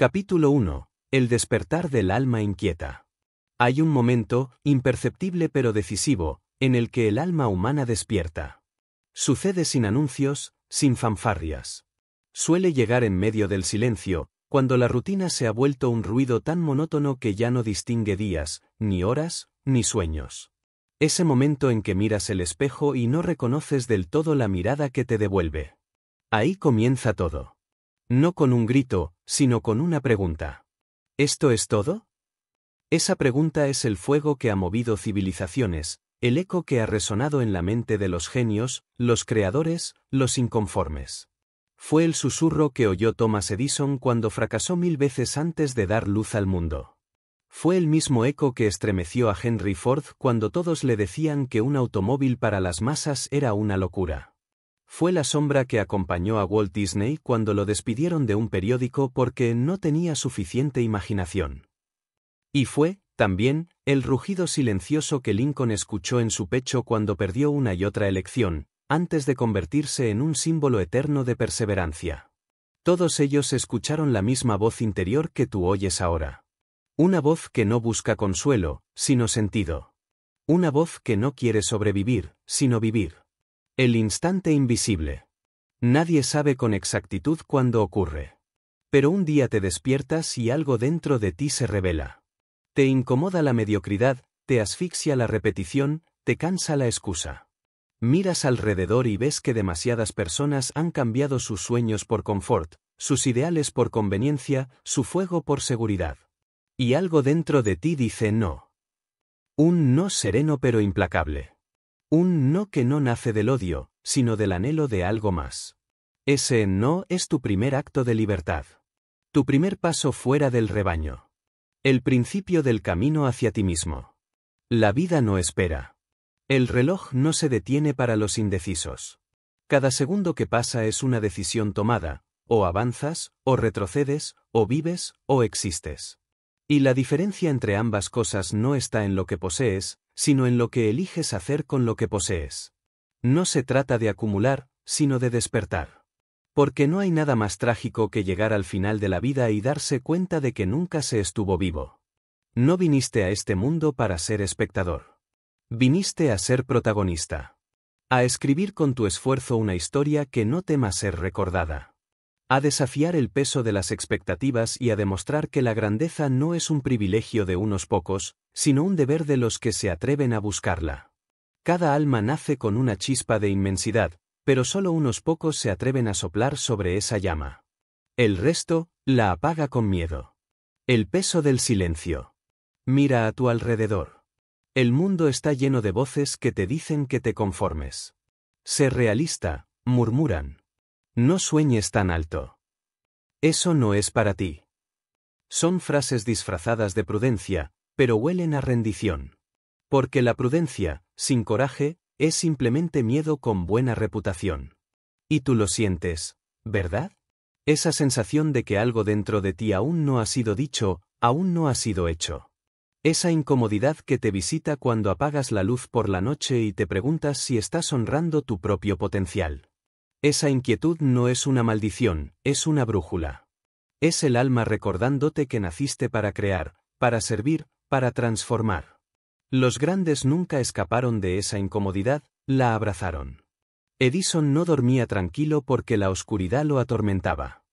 Capítulo 1. El despertar del alma inquieta. Hay un momento, imperceptible pero decisivo, en el que el alma humana despierta. Sucede sin anuncios, sin fanfarrias. Suele llegar en medio del silencio, cuando la rutina se ha vuelto un ruido tan monótono que ya no distingue días, ni horas, ni sueños. Ese momento en que miras el espejo y no reconoces del todo la mirada que te devuelve. Ahí comienza todo. No con un grito, sino con una pregunta. ¿Esto es todo? Esa pregunta es el fuego que ha movido civilizaciones, el eco que ha resonado en la mente de los genios, los creadores, los inconformes. Fue el susurro que oyó Thomas Edison cuando fracasó 1000 veces antes de dar luz al mundo. Fue el mismo eco que estremeció a Henry Ford cuando todos le decían que un automóvil para las masas era una locura. Fue la sombra que acompañó a Walt Disney cuando lo despidieron de un periódico porque no tenía suficiente imaginación. Y fue, también, el rugido silencioso que Lincoln escuchó en su pecho cuando perdió una y otra elección, antes de convertirse en un símbolo eterno de perseverancia. Todos ellos escucharon la misma voz interior que tú oyes ahora. Una voz que no busca consuelo, sino sentido. Una voz que no quiere sobrevivir, sino vivir. El instante invisible. Nadie sabe con exactitud cuándo ocurre. Pero un día te despiertas y algo dentro de ti se revela. Te incomoda la mediocridad, te asfixia la repetición, te cansa la excusa. Miras alrededor y ves que demasiadas personas han cambiado sus sueños por confort, sus ideales por conveniencia, su fuego por seguridad. Y algo dentro de ti dice no. Un no sereno pero implacable. Un no que no nace del odio, sino del anhelo de algo más. Ese no es tu primer acto de libertad. Tu primer paso fuera del rebaño. El principio del camino hacia ti mismo. La vida no espera. El reloj no se detiene para los indecisos. Cada segundo que pasa es una decisión tomada, o avanzas, o retrocedes, o vives, o existes. Y la diferencia entre ambas cosas no está en lo que posees, sino en lo que eliges hacer con lo que posees. No se trata de acumular, sino de despertar. Porque no hay nada más trágico que llegar al final de la vida y darse cuenta de que nunca se estuvo vivo. No viniste a este mundo para ser espectador. Viniste a ser protagonista. A escribir con tu esfuerzo una historia que no tema ser recordada. A desafiar el peso de las expectativas y a demostrar que la grandeza no es un privilegio de unos pocos, sino un deber de los que se atreven a buscarla. Cada alma nace con una chispa de inmensidad, pero solo unos pocos se atreven a soplar sobre esa llama. El resto, la apaga con miedo. El peso del silencio. Mira a tu alrededor. El mundo está lleno de voces que te dicen que te conformes. Sé realista, murmuran. No sueñes tan alto. Eso no es para ti. Son frases disfrazadas de prudencia, pero huelen a rendición. Porque la prudencia, sin coraje, es simplemente miedo con buena reputación. Y tú lo sientes, ¿verdad? Esa sensación de que algo dentro de ti aún no ha sido dicho, aún no ha sido hecho. Esa incomodidad que te visita cuando apagas la luz por la noche y te preguntas si estás honrando tu propio potencial. Esa inquietud no es una maldición, es una brújula. Es el alma recordándote que naciste para crear, para servir, para transformar. Los grandes nunca escaparon de esa incomodidad, la abrazaron. Edison no dormía tranquilo porque la oscuridad lo atormentaba.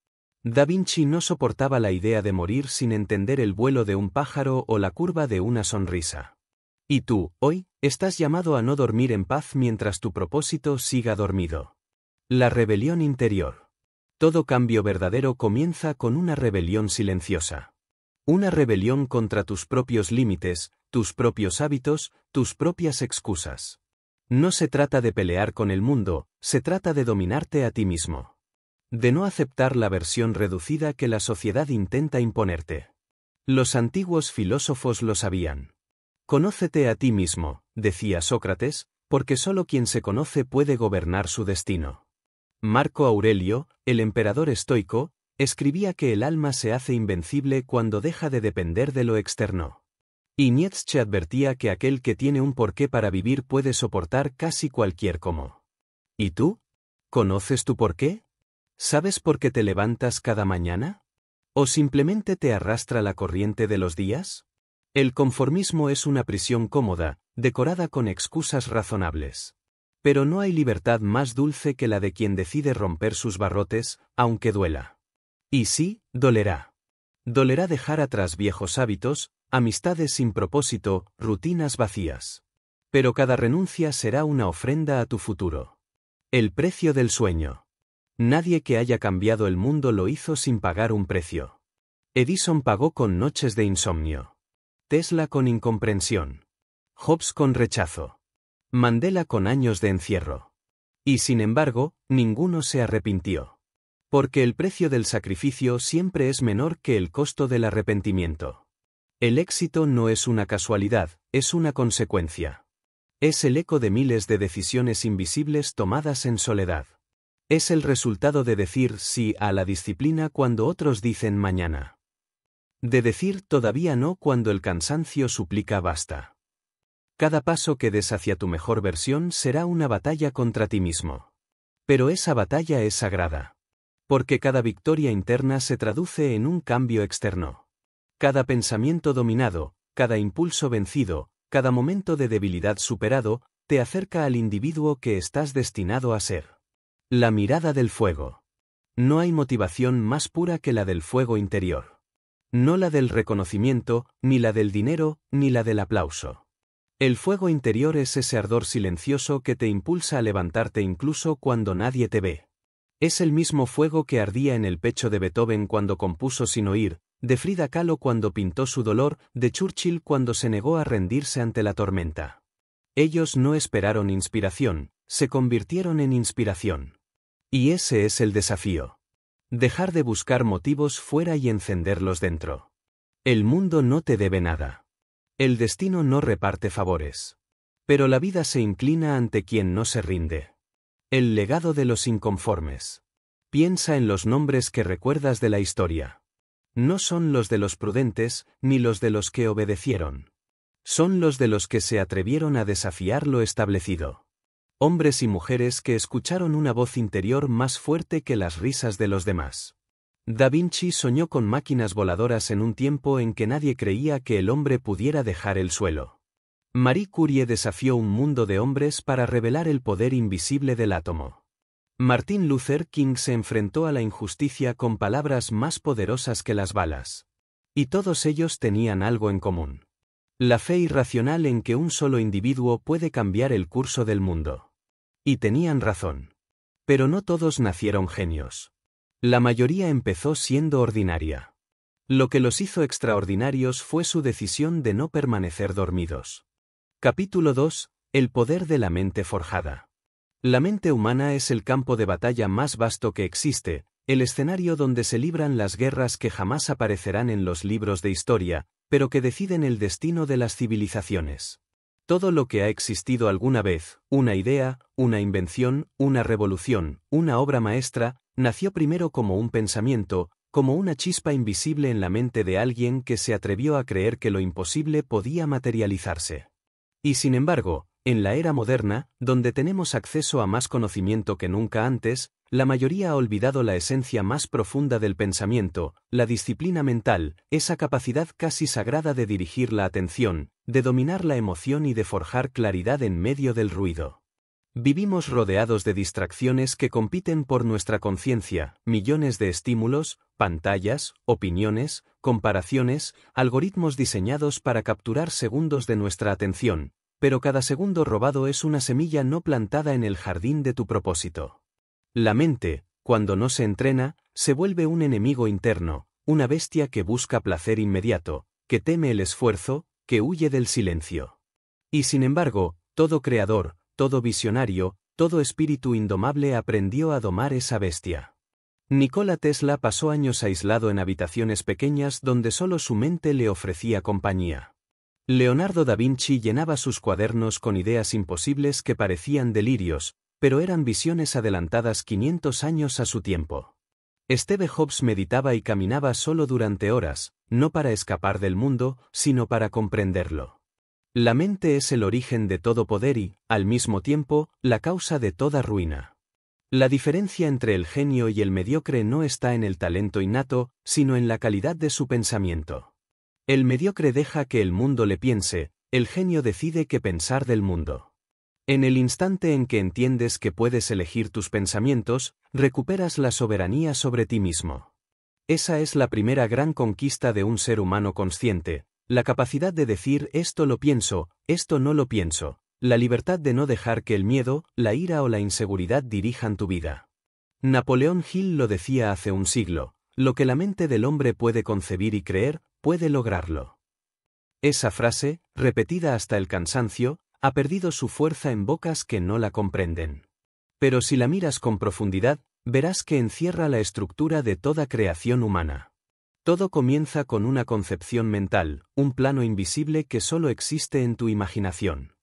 Da Vinci no soportaba la idea de morir sin entender el vuelo de un pájaro o la curva de una sonrisa. Y tú, hoy, estás llamado a no dormir en paz mientras tu propósito siga dormido. La rebelión interior. Todo cambio verdadero comienza con una rebelión silenciosa. Una rebelión contra tus propios límites, tus propios hábitos, tus propias excusas. No se trata de pelear con el mundo, se trata de dominarte a ti mismo. De no aceptar la versión reducida que la sociedad intenta imponerte. Los antiguos filósofos lo sabían. Conócete a ti mismo, decía Sócrates, porque solo quien se conoce puede gobernar su destino. Marco Aurelio, el emperador estoico, escribía que el alma se hace invencible cuando deja de depender de lo externo. Y Nietzsche advertía que aquel que tiene un porqué para vivir puede soportar casi cualquier cómo. ¿Y tú? ¿Conoces tu porqué? ¿Sabes por qué te levantas cada mañana? ¿O simplemente te arrastra la corriente de los días? El conformismo es una prisión cómoda, decorada con excusas razonables. Pero no hay libertad más dulce que la de quien decide romper sus barrotes, aunque duela. Y sí, dolerá. Dolerá dejar atrás viejos hábitos, amistades sin propósito, rutinas vacías. Pero cada renuncia será una ofrenda a tu futuro. El precio del sueño. Nadie que haya cambiado el mundo lo hizo sin pagar un precio. Edison pagó con noches de insomnio. Tesla con incomprensión. Hobbes con rechazo. Mandela con años de encierro. Y sin embargo, ninguno se arrepintió. Porque el precio del sacrificio siempre es menor que el costo del arrepentimiento. El éxito no es una casualidad, es una consecuencia. Es el eco de miles de decisiones invisibles tomadas en soledad. Es el resultado de decir sí a la disciplina cuando otros dicen mañana. De decir todavía no cuando el cansancio suplica basta. Cada paso que des hacia tu mejor versión será una batalla contra ti mismo. Pero esa batalla es sagrada. Porque cada victoria interna se traduce en un cambio externo. Cada pensamiento dominado, cada impulso vencido, cada momento de debilidad superado, te acerca al individuo que estás destinado a ser. La mirada del fuego. No hay motivación más pura que la del fuego interior. No la del reconocimiento, ni la del dinero, ni la del aplauso. El fuego interior es ese ardor silencioso que te impulsa a levantarte incluso cuando nadie te ve. Es el mismo fuego que ardía en el pecho de Beethoven cuando compuso Sin oír, de Frida Kahlo cuando pintó su dolor, de Churchill cuando se negó a rendirse ante la tormenta. Ellos no esperaron inspiración, se convirtieron en inspiración. Y ese es el desafío. Dejar de buscar motivos fuera y encenderlos dentro. El mundo no te debe nada. El destino no reparte favores. Pero la vida se inclina ante quien no se rinde. El legado de los inconformes. Piensa en los nombres que recuerdas de la historia. No son los de los prudentes, ni los de los que obedecieron. Son los de los que se atrevieron a desafiar lo establecido. Hombres y mujeres que escucharon una voz interior más fuerte que las risas de los demás. Da Vinci soñó con máquinas voladoras en un tiempo en que nadie creía que el hombre pudiera dejar el suelo. Marie Curie desafió un mundo de hombres para revelar el poder invisible del átomo. Martin Luther King se enfrentó a la injusticia con palabras más poderosas que las balas. Y todos ellos tenían algo en común. La fe irracional en que un solo individuo puede cambiar el curso del mundo. Y tenían razón. Pero no todos nacieron genios. La mayoría empezó siendo ordinaria. Lo que los hizo extraordinarios fue su decisión de no permanecer dormidos. Capítulo 2. El poder de la mente forjada. La mente humana es el campo de batalla más vasto que existe, el escenario donde se libran las guerras que jamás aparecerán en los libros de historia, pero que deciden el destino de las civilizaciones. Todo lo que ha existido alguna vez, una idea, una invención, una revolución, una obra maestra, nació primero como un pensamiento, como una chispa invisible en la mente de alguien que se atrevió a creer que lo imposible podía materializarse. Y sin embargo, en la era moderna, donde tenemos acceso a más conocimiento que nunca antes, la mayoría ha olvidado la esencia más profunda del pensamiento, la disciplina mental, esa capacidad casi sagrada de dirigir la atención, de dominar la emoción y de forjar claridad en medio del ruido. Vivimos rodeados de distracciones que compiten por nuestra conciencia, millones de estímulos, pantallas, opiniones, comparaciones, algoritmos diseñados para capturar segundos de nuestra atención, pero cada segundo robado es una semilla no plantada en el jardín de tu propósito. La mente, cuando no se entrena, se vuelve un enemigo interno, una bestia que busca placer inmediato, que teme el esfuerzo, que huye del silencio. Y sin embargo, todo creador, todo visionario, todo espíritu indomable aprendió a domar esa bestia. Nikola Tesla pasó años aislado en habitaciones pequeñas donde solo su mente le ofrecía compañía. Leonardo da Vinci llenaba sus cuadernos con ideas imposibles que parecían delirios, pero eran visiones adelantadas 500 años a su tiempo. Steve Jobs meditaba y caminaba solo durante horas, no para escapar del mundo, sino para comprenderlo. La mente es el origen de todo poder y, al mismo tiempo, la causa de toda ruina. La diferencia entre el genio y el mediocre no está en el talento innato, sino en la calidad de su pensamiento. El mediocre deja que el mundo le piense, el genio decide qué pensar del mundo. En el instante en que entiendes que puedes elegir tus pensamientos, recuperas la soberanía sobre ti mismo. Esa es la primera gran conquista de un ser humano consciente, la capacidad de decir esto lo pienso, esto no lo pienso, la libertad de no dejar que el miedo, la ira o la inseguridad dirijan tu vida. Napoleón Hill lo decía hace un siglo, lo que la mente del hombre puede concebir y creer, puede lograrlo. Esa frase, repetida hasta el cansancio, ha perdido su fuerza en bocas que no la comprenden. Pero si la miras con profundidad, verás que encierra la estructura de toda creación humana. Todo comienza con una concepción mental, un plano invisible que solo existe en tu imaginación.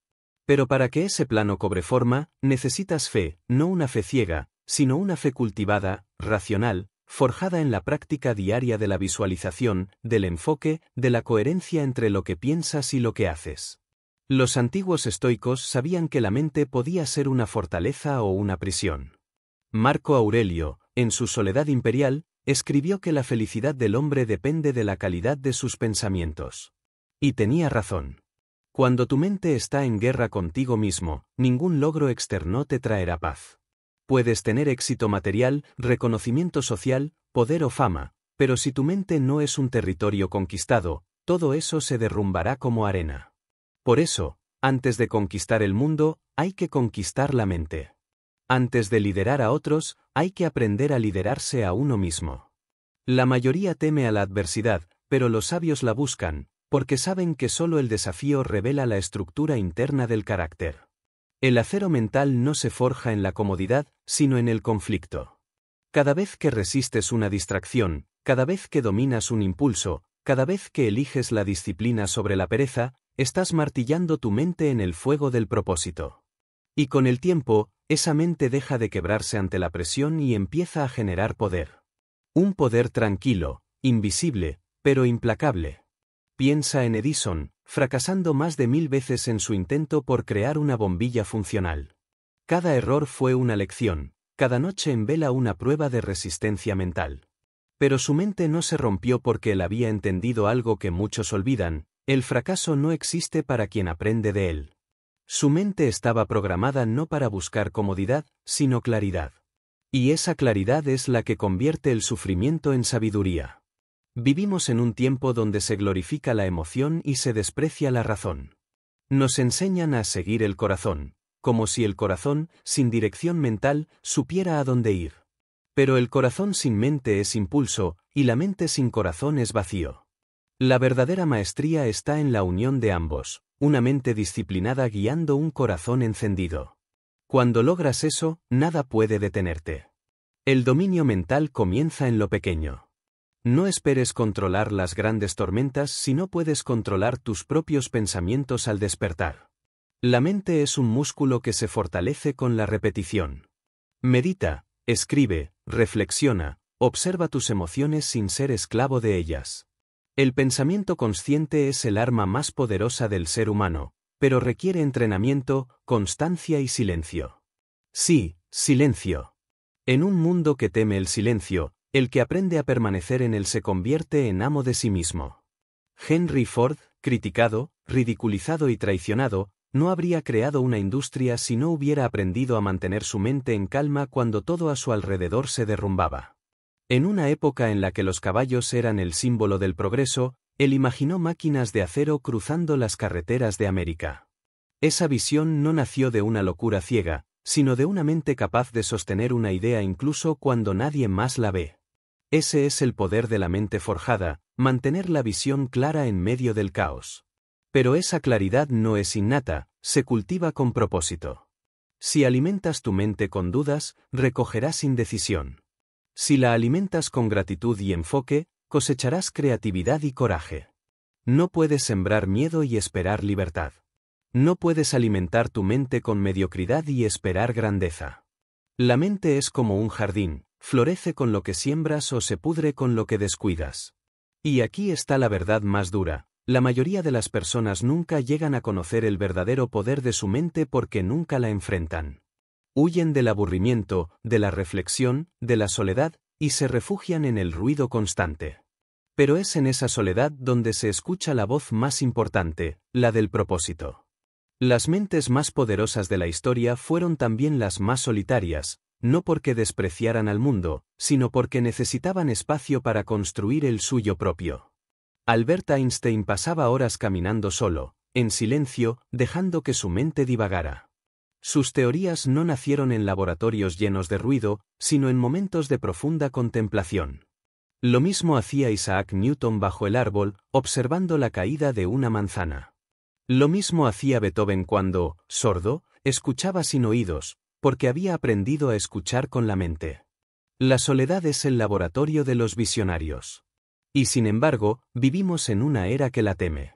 Pero para que ese plano cobre forma, necesitas fe, no una fe ciega, sino una fe cultivada, racional, forjada en la práctica diaria de la visualización, del enfoque, de la coherencia entre lo que piensas y lo que haces. Los antiguos estoicos sabían que la mente podía ser una fortaleza o una prisión. Marco Aurelio, en su Soledad Imperial, escribió que la felicidad del hombre depende de la calidad de sus pensamientos. Y tenía razón. Cuando tu mente está en guerra contigo mismo, ningún logro externo te traerá paz. Puedes tener éxito material, reconocimiento social, poder o fama, pero si tu mente no es un territorio conquistado, todo eso se derrumbará como arena. Por eso, antes de conquistar el mundo, hay que conquistar la mente. Antes de liderar a otros, hay que aprender a liderarse a uno mismo. La mayoría teme a la adversidad, pero los sabios la buscan, porque saben que solo el desafío revela la estructura interna del carácter. El acero mental no se forja en la comodidad, sino en el conflicto. Cada vez que resistes una distracción, cada vez que dominas un impulso, cada vez que eliges la disciplina sobre la pereza, estás martillando tu mente en el fuego del propósito. Y con el tiempo, esa mente deja de quebrarse ante la presión y empieza a generar poder. Un poder tranquilo, invisible, pero implacable. Piensa en Edison, fracasando más de 1000 veces en su intento por crear una bombilla funcional. Cada error fue una lección, cada noche en vela una prueba de resistencia mental. Pero su mente no se rompió porque él había entendido algo que muchos olvidan: el fracaso no existe para quien aprende de él. Su mente estaba programada no para buscar comodidad, sino claridad. Y esa claridad es la que convierte el sufrimiento en sabiduría. Vivimos en un tiempo donde se glorifica la emoción y se desprecia la razón. Nos enseñan a seguir el corazón, como si el corazón, sin dirección mental, supiera a dónde ir. Pero el corazón sin mente es impulso, y la mente sin corazón es vacío. La verdadera maestría está en la unión de ambos, una mente disciplinada guiando un corazón encendido. Cuando logras eso, nada puede detenerte. El dominio mental comienza en lo pequeño. No esperes controlar las grandes tormentas si no puedes controlar tus propios pensamientos al despertar. La mente es un músculo que se fortalece con la repetición. Medita, escribe, reflexiona, observa tus emociones sin ser esclavo de ellas. El pensamiento consciente es el arma más poderosa del ser humano, pero requiere entrenamiento, constancia y silencio. Sí, silencio. En un mundo que teme el silencio, el que aprende a permanecer en él se convierte en amo de sí mismo. Henry Ford, criticado, ridiculizado y traicionado, no habría creado una industria si no hubiera aprendido a mantener su mente en calma cuando todo a su alrededor se derrumbaba. En una época en la que los caballos eran el símbolo del progreso, él imaginó máquinas de acero cruzando las carreteras de América. Esa visión no nació de una locura ciega, sino de una mente capaz de sostener una idea incluso cuando nadie más la ve. Ese es el poder de la mente forjada, mantener la visión clara en medio del caos. Pero esa claridad no es innata, se cultiva con propósito. Si alimentas tu mente con dudas, recogerás indecisión. Si la alimentas con gratitud y enfoque, cosecharás creatividad y coraje. No puedes sembrar miedo y esperar libertad. No puedes alimentar tu mente con mediocridad y esperar grandeza. La mente es como un jardín, florece con lo que siembras o se pudre con lo que descuidas. Y aquí está la verdad más dura: la mayoría de las personas nunca llegan a conocer el verdadero poder de su mente porque nunca la enfrentan. Huyen del aburrimiento, de la reflexión, de la soledad, y se refugian en el ruido constante. Pero es en esa soledad donde se escucha la voz más importante, la del propósito. Las mentes más poderosas de la historia fueron también las más solitarias, no porque despreciaran al mundo, sino porque necesitaban espacio para construir el suyo propio. Albert Einstein pasaba horas caminando solo, en silencio, dejando que su mente divagara. Sus teorías no nacieron en laboratorios llenos de ruido, sino en momentos de profunda contemplación. Lo mismo hacía Isaac Newton bajo el árbol, observando la caída de una manzana. Lo mismo hacía Beethoven cuando, sordo, escuchaba sin oídos, porque había aprendido a escuchar con la mente. La soledad es el laboratorio de los visionarios. Y sin embargo, vivimos en una era que la teme.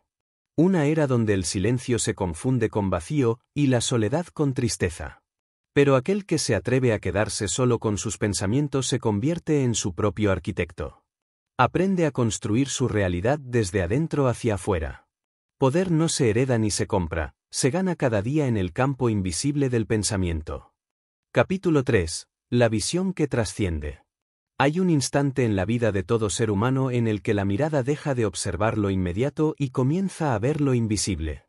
Una era donde el silencio se confunde con vacío y la soledad con tristeza. Pero aquel que se atreve a quedarse solo con sus pensamientos se convierte en su propio arquitecto. Aprende a construir su realidad desde adentro hacia afuera. Poder no se hereda ni se compra, se gana cada día en el campo invisible del pensamiento. Capítulo 3. La visión que trasciende. Hay un instante en la vida de todo ser humano en el que la mirada deja de observar lo inmediato y comienza a ver lo invisible.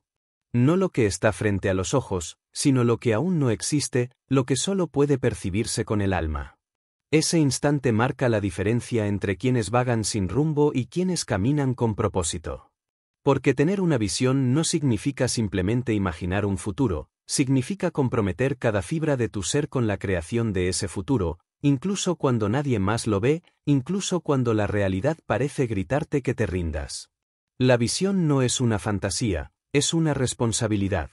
No lo que está frente a los ojos, sino lo que aún no existe, lo que solo puede percibirse con el alma. Ese instante marca la diferencia entre quienes vagan sin rumbo y quienes caminan con propósito. Porque tener una visión no significa simplemente imaginar un futuro, significa comprometer cada fibra de tu ser con la creación de ese futuro, incluso cuando nadie más lo ve, incluso cuando la realidad parece gritarte que te rindas. La visión no es una fantasía, es una responsabilidad.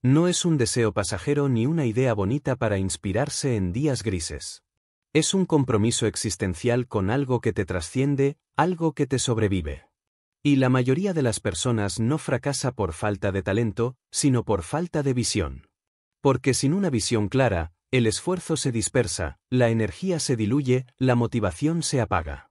No es un deseo pasajero ni una idea bonita para inspirarse en días grises. Es un compromiso existencial con algo que te trasciende, algo que te sobrevive. Y la mayoría de las personas no fracasa por falta de talento, sino por falta de visión. Porque sin una visión clara, el esfuerzo se dispersa, la energía se diluye, la motivación se apaga.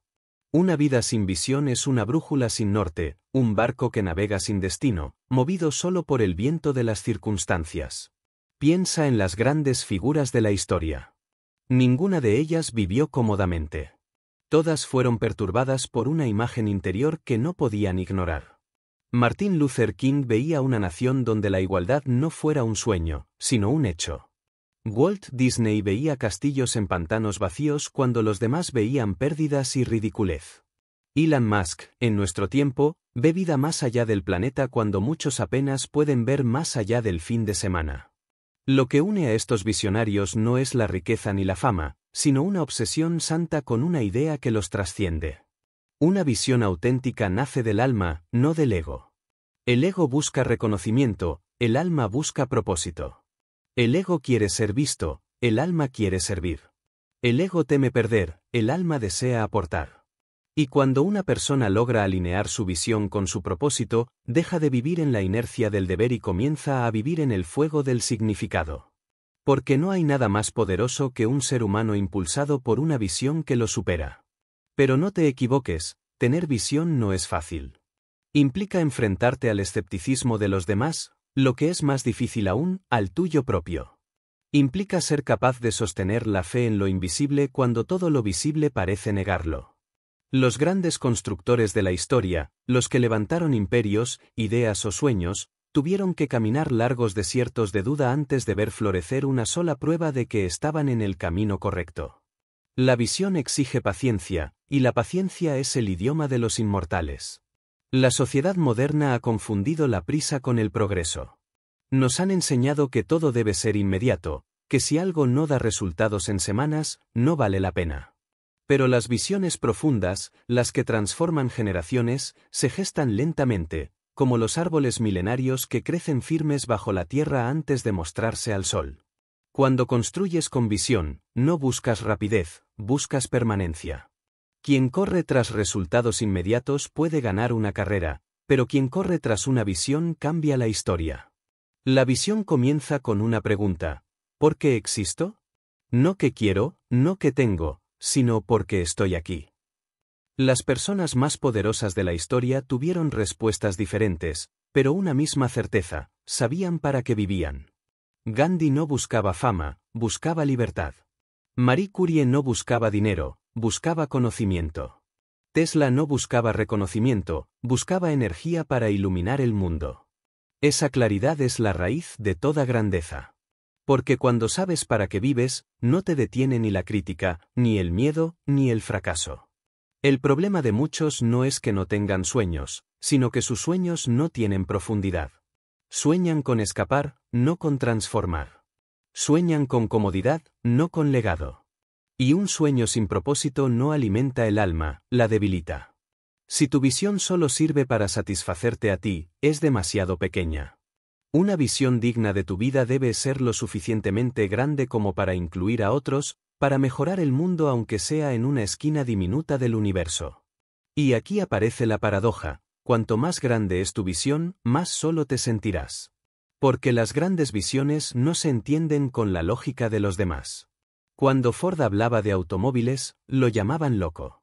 Una vida sin visión es una brújula sin norte, un barco que navega sin destino, movido solo por el viento de las circunstancias. Piensa en las grandes figuras de la historia. Ninguna de ellas vivió cómodamente. Todas fueron perturbadas por una imagen interior que no podían ignorar. Martin Luther King veía una nación donde la igualdad no fuera un sueño, sino un hecho. Walt Disney veía castillos en pantanos vacíos cuando los demás veían pérdidas y ridiculez. Elon Musk, en nuestro tiempo, ve vida más allá del planeta cuando muchos apenas pueden ver más allá del fin de semana. Lo que une a estos visionarios no es la riqueza ni la fama, sino una obsesión santa con una idea que los trasciende. Una visión auténtica nace del alma, no del ego. El ego busca reconocimiento, el alma busca propósito. El ego quiere ser visto, el alma quiere servir. El ego teme perder, el alma desea aportar. Y cuando una persona logra alinear su visión con su propósito, deja de vivir en la inercia del deber y comienza a vivir en el fuego del significado. Porque no hay nada más poderoso que un ser humano impulsado por una visión que lo supera. Pero no te equivoques, tener visión no es fácil. Implica enfrentarte al escepticismo de los demás, lo que es más difícil aún, al tuyo propio. Implica ser capaz de sostener la fe en lo invisible cuando todo lo visible parece negarlo. Los grandes constructores de la historia, los que levantaron imperios, ideas o sueños, tuvieron que caminar largos desiertos de duda antes de ver florecer una sola prueba de que estaban en el camino correcto. La visión exige paciencia, y la paciencia es el idioma de los inmortales. La sociedad moderna ha confundido la prisa con el progreso. Nos han enseñado que todo debe ser inmediato, que si algo no da resultados en semanas, no vale la pena. Pero las visiones profundas, las que transforman generaciones, se gestan lentamente, como los árboles milenarios que crecen firmes bajo la tierra antes de mostrarse al sol. Cuando construyes con visión, no buscas rapidez, buscas permanencia. Quien corre tras resultados inmediatos puede ganar una carrera, pero quien corre tras una visión cambia la historia. La visión comienza con una pregunta: ¿por qué existo? No qué quiero, no qué tengo, sino por qué estoy aquí. Las personas más poderosas de la historia tuvieron respuestas diferentes, pero una misma certeza: sabían para qué vivían. Gandhi no buscaba fama, buscaba libertad. Marie Curie no buscaba dinero, buscaba conocimiento. Tesla no buscaba reconocimiento, buscaba energía para iluminar el mundo. Esa claridad es la raíz de toda grandeza. Porque cuando sabes para qué vives, no te detiene ni la crítica, ni el miedo, ni el fracaso. El problema de muchos no es que no tengan sueños, sino que sus sueños no tienen profundidad. Sueñan con escapar, no con transformar. Sueñan con comodidad, no con legado. Y un sueño sin propósito no alimenta el alma, la debilita. Si tu visión solo sirve para satisfacerte a ti, es demasiado pequeña. Una visión digna de tu vida debe ser lo suficientemente grande como para incluir a otros, para mejorar el mundo aunque sea en una esquina diminuta del universo. Y aquí aparece la paradoja: cuanto más grande es tu visión, más solo te sentirás. Porque las grandes visiones no se entienden con la lógica de los demás. Cuando Ford hablaba de automóviles, lo llamaban loco.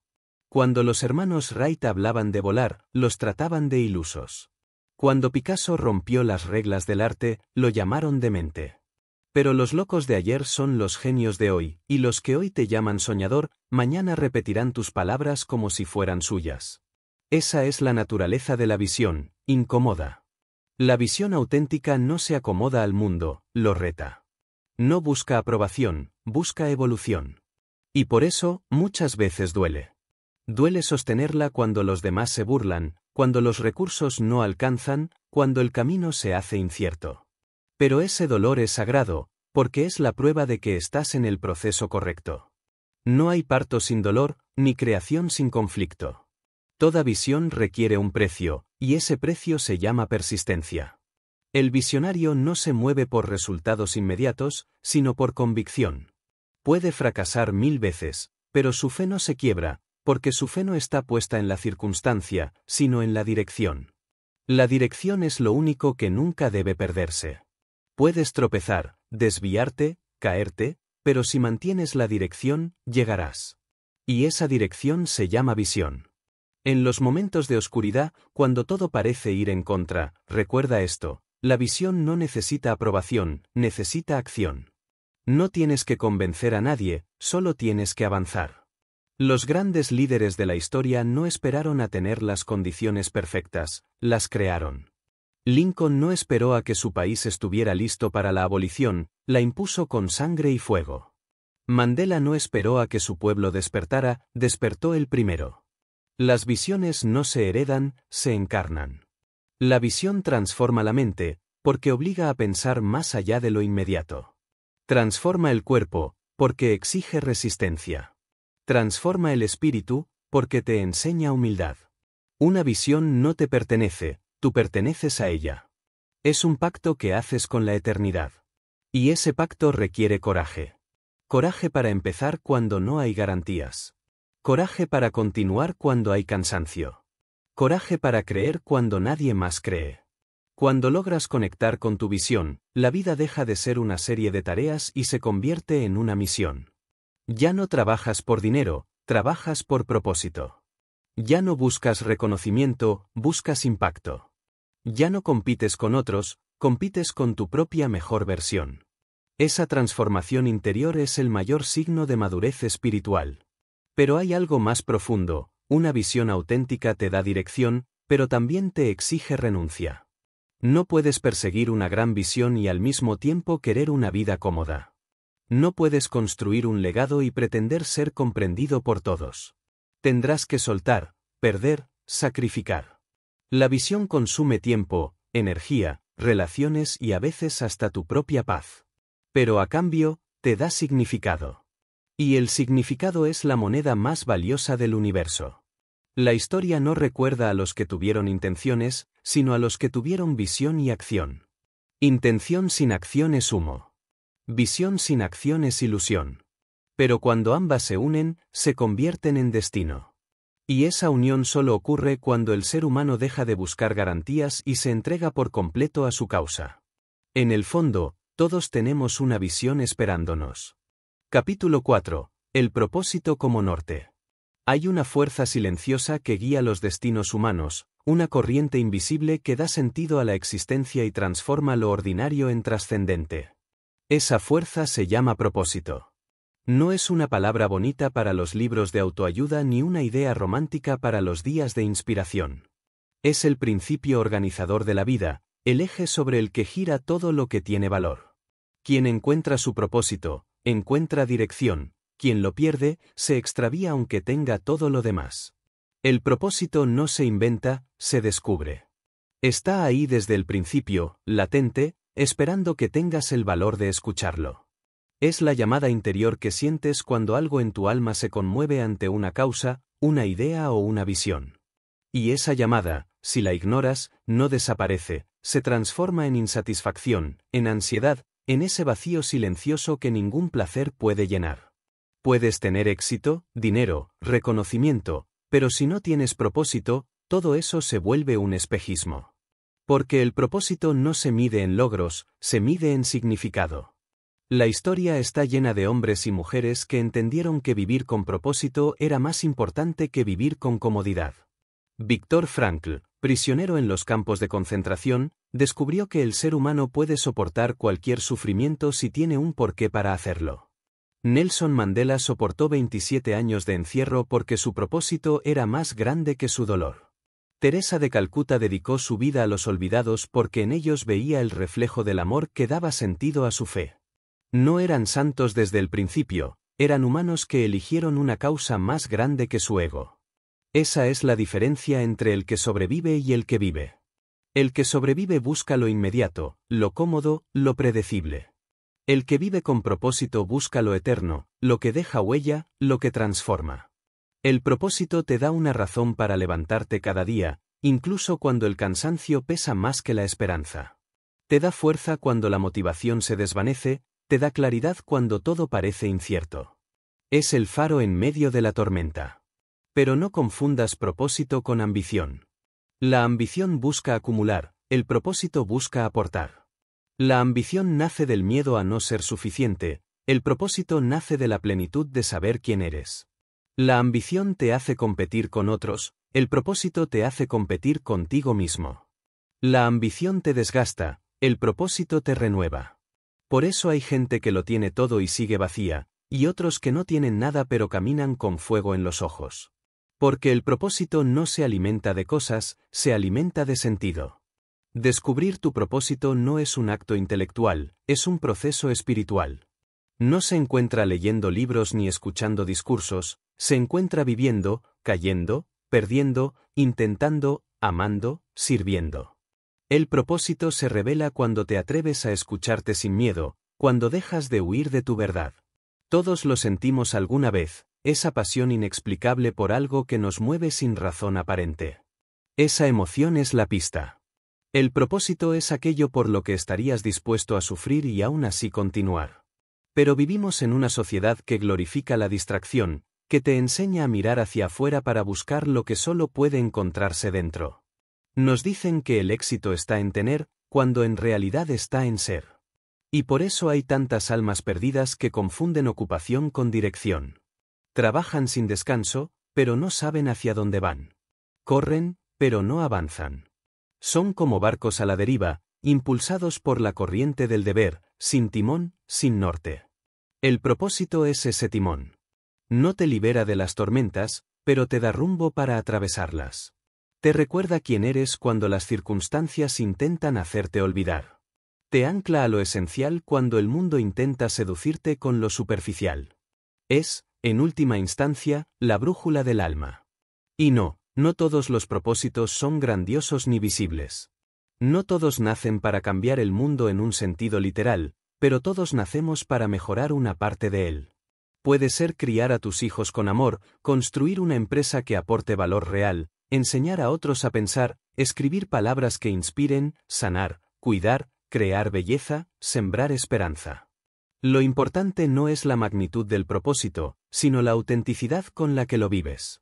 Cuando los hermanos Wright hablaban de volar, los trataban de ilusos. Cuando Picasso rompió las reglas del arte, lo llamaron demente. Pero los locos de ayer son los genios de hoy, y los que hoy te llaman soñador, mañana repetirán tus palabras como si fueran suyas. Esa es la naturaleza de la visión, incomoda. La visión auténtica no se acomoda al mundo, lo reta. No busca aprobación, busca evolución. Y por eso, muchas veces duele. Duele sostenerla cuando los demás se burlan, cuando los recursos no alcanzan, cuando el camino se hace incierto. Pero ese dolor es sagrado, porque es la prueba de que estás en el proceso correcto. No hay parto sin dolor, ni creación sin conflicto. Toda visión requiere un precio, y ese precio se llama persistencia. El visionario no se mueve por resultados inmediatos, sino por convicción. Puede fracasar 1000 veces, pero su fe no se quiebra, porque su fe no está puesta en la circunstancia, sino en la dirección. La dirección es lo único que nunca debe perderse. Puedes tropezar, desviarte, caerte, pero si mantienes la dirección, llegarás. Y esa dirección se llama visión. En los momentos de oscuridad, cuando todo parece ir en contra, recuerda esto: la visión no necesita aprobación, necesita acción. No tienes que convencer a nadie, solo tienes que avanzar. Los grandes líderes de la historia no esperaron a tener las condiciones perfectas, las crearon. Lincoln no esperó a que su país estuviera listo para la abolición, la impuso con sangre y fuego. Mandela no esperó a que su pueblo despertara, despertó el primero. Las visiones no se heredan, se encarnan. La visión transforma la mente, porque obliga a pensar más allá de lo inmediato. Transforma el cuerpo, porque exige resistencia. Transforma el espíritu, porque te enseña humildad. Una visión no te pertenece, tú perteneces a ella. Es un pacto que haces con la eternidad. Y ese pacto requiere coraje. Coraje para empezar cuando no hay garantías. Coraje para continuar cuando hay cansancio. Coraje para creer cuando nadie más cree. Cuando logras conectar con tu visión, la vida deja de ser una serie de tareas y se convierte en una misión. Ya no trabajas por dinero, trabajas por propósito. Ya no buscas reconocimiento, buscas impacto. Ya no compites con otros, compites con tu propia mejor versión. Esa transformación interior es el mayor signo de madurez espiritual. Pero hay algo más profundo: una visión auténtica te da dirección, pero también te exige renuncia. No puedes perseguir una gran visión y al mismo tiempo querer una vida cómoda. No puedes construir un legado y pretender ser comprendido por todos. Tendrás que soltar, perder, sacrificar. La visión consume tiempo, energía, relaciones y a veces hasta tu propia paz. Pero a cambio, te da significado. Y el significado es la moneda más valiosa del universo. La historia no recuerda a los que tuvieron intenciones, sino a los que tuvieron visión y acción. Intención sin acción es humo. Visión sin acción es ilusión. Pero cuando ambas se unen, se convierten en destino. Y esa unión solo ocurre cuando el ser humano deja de buscar garantías y se entrega por completo a su causa. En el fondo, todos tenemos una visión esperándonos. Capítulo 4. El propósito como norte. Hay una fuerza silenciosa que guía los destinos humanos, una corriente invisible que da sentido a la existencia y transforma lo ordinario en trascendente. Esa fuerza se llama propósito. No es una palabra bonita para los libros de autoayuda ni una idea romántica para los días de inspiración. Es el principio organizador de la vida, el eje sobre el que gira todo lo que tiene valor. Quien encuentra su propósito, encuentra dirección, quien lo pierde, se extravía aunque tenga todo lo demás. El propósito no se inventa, se descubre. Está ahí desde el principio, latente, esperando que tengas el valor de escucharlo. Es la llamada interior que sientes cuando algo en tu alma se conmueve ante una causa, una idea o una visión. Y esa llamada, si la ignoras, no desaparece, se transforma en insatisfacción, en ansiedad, en ese vacío silencioso que ningún placer puede llenar. Puedes tener éxito, dinero, reconocimiento, pero si no tienes propósito, todo eso se vuelve un espejismo. Porque el propósito no se mide en logros, se mide en significado. La historia está llena de hombres y mujeres que entendieron que vivir con propósito era más importante que vivir con comodidad. Viktor Frankl, prisionero en los campos de concentración, descubrió que el ser humano puede soportar cualquier sufrimiento si tiene un porqué para hacerlo. Nelson Mandela soportó 27 años de encierro porque su propósito era más grande que su dolor. Teresa de Calcuta dedicó su vida a los olvidados porque en ellos veía el reflejo del amor que daba sentido a su fe. No eran santos desde el principio, eran humanos que eligieron una causa más grande que su ego. Esa es la diferencia entre el que sobrevive y el que vive. El que sobrevive busca lo inmediato, lo cómodo, lo predecible. El que vive con propósito busca lo eterno, lo que deja huella, lo que transforma. El propósito te da una razón para levantarte cada día, incluso cuando el cansancio pesa más que la esperanza. Te da fuerza cuando la motivación se desvanece, te da claridad cuando todo parece incierto. Es el faro en medio de la tormenta. Pero no confundas propósito con ambición. La ambición busca acumular, el propósito busca aportar. La ambición nace del miedo a no ser suficiente, el propósito nace de la plenitud de saber quién eres. La ambición te hace competir con otros, el propósito te hace competir contigo mismo. La ambición te desgasta, el propósito te renueva. Por eso hay gente que lo tiene todo y sigue vacía, y otros que no tienen nada pero caminan con fuego en los ojos. Porque el propósito no se alimenta de cosas, se alimenta de sentido. Descubrir tu propósito no es un acto intelectual, es un proceso espiritual. No se encuentra leyendo libros ni escuchando discursos, se encuentra viviendo, cayendo, perdiendo, intentando, amando, sirviendo. El propósito se revela cuando te atreves a escucharte sin miedo, cuando dejas de huir de tu verdad. Todos lo sentimos alguna vez, esa pasión inexplicable por algo que nos mueve sin razón aparente. Esa emoción es la pista. El propósito es aquello por lo que estarías dispuesto a sufrir y aún así continuar. Pero vivimos en una sociedad que glorifica la distracción, que te enseña a mirar hacia afuera para buscar lo que solo puede encontrarse dentro. Nos dicen que el éxito está en tener, cuando en realidad está en ser. Y por eso hay tantas almas perdidas que confunden ocupación con dirección. Trabajan sin descanso, pero no saben hacia dónde van. Corren, pero no avanzan. Son como barcos a la deriva, impulsados por la corriente del deber, sin timón, sin norte. El propósito es ese timón. No te libera de las tormentas, pero te da rumbo para atravesarlas. Te recuerda quién eres cuando las circunstancias intentan hacerte olvidar. Te ancla a lo esencial cuando el mundo intenta seducirte con lo superficial. Es, en última instancia, la brújula del alma. Y no todos los propósitos son grandiosos ni visibles. No todos nacen para cambiar el mundo en un sentido literal, pero todos nacemos para mejorar una parte de él. Puede ser criar a tus hijos con amor, construir una empresa que aporte valor real, enseñar a otros a pensar, escribir palabras que inspiren, sanar, cuidar, crear belleza, sembrar esperanza. Lo importante no es la magnitud del propósito, sino la autenticidad con la que lo vives.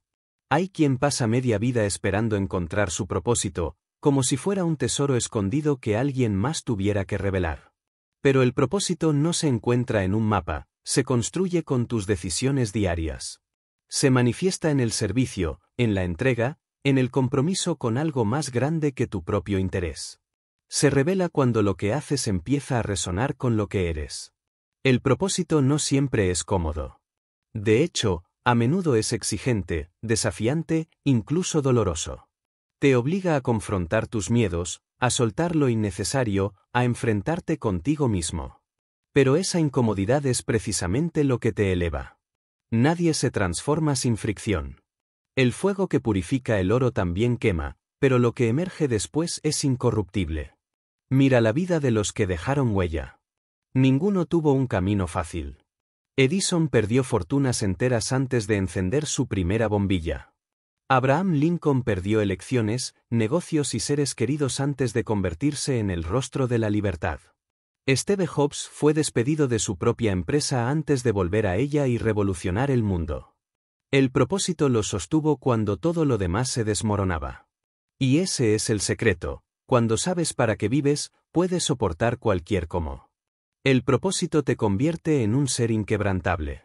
Hay quien pasa media vida esperando encontrar su propósito, como si fuera un tesoro escondido que alguien más tuviera que revelar. Pero el propósito no se encuentra en un mapa, se construye con tus decisiones diarias. Se manifiesta en el servicio, en la entrega, en el compromiso con algo más grande que tu propio interés. Se revela cuando lo que haces empieza a resonar con lo que eres. El propósito no siempre es cómodo. De hecho, a menudo es exigente, desafiante, incluso doloroso. Te obliga a confrontar tus miedos, a soltar lo innecesario, a enfrentarte contigo mismo. Pero esa incomodidad es precisamente lo que te eleva. Nadie se transforma sin fricción. El fuego que purifica el oro también quema, pero lo que emerge después es incorruptible. Mira la vida de los que dejaron huella. Ninguno tuvo un camino fácil. Edison perdió fortunas enteras antes de encender su primera bombilla. Abraham Lincoln perdió elecciones, negocios y seres queridos antes de convertirse en el rostro de la libertad. Steve Jobs fue despedido de su propia empresa antes de volver a ella y revolucionar el mundo. El propósito lo sostuvo cuando todo lo demás se desmoronaba. Y ese es el secreto: cuando sabes para qué vives, puedes soportar cualquier cómo. El propósito te convierte en un ser inquebrantable.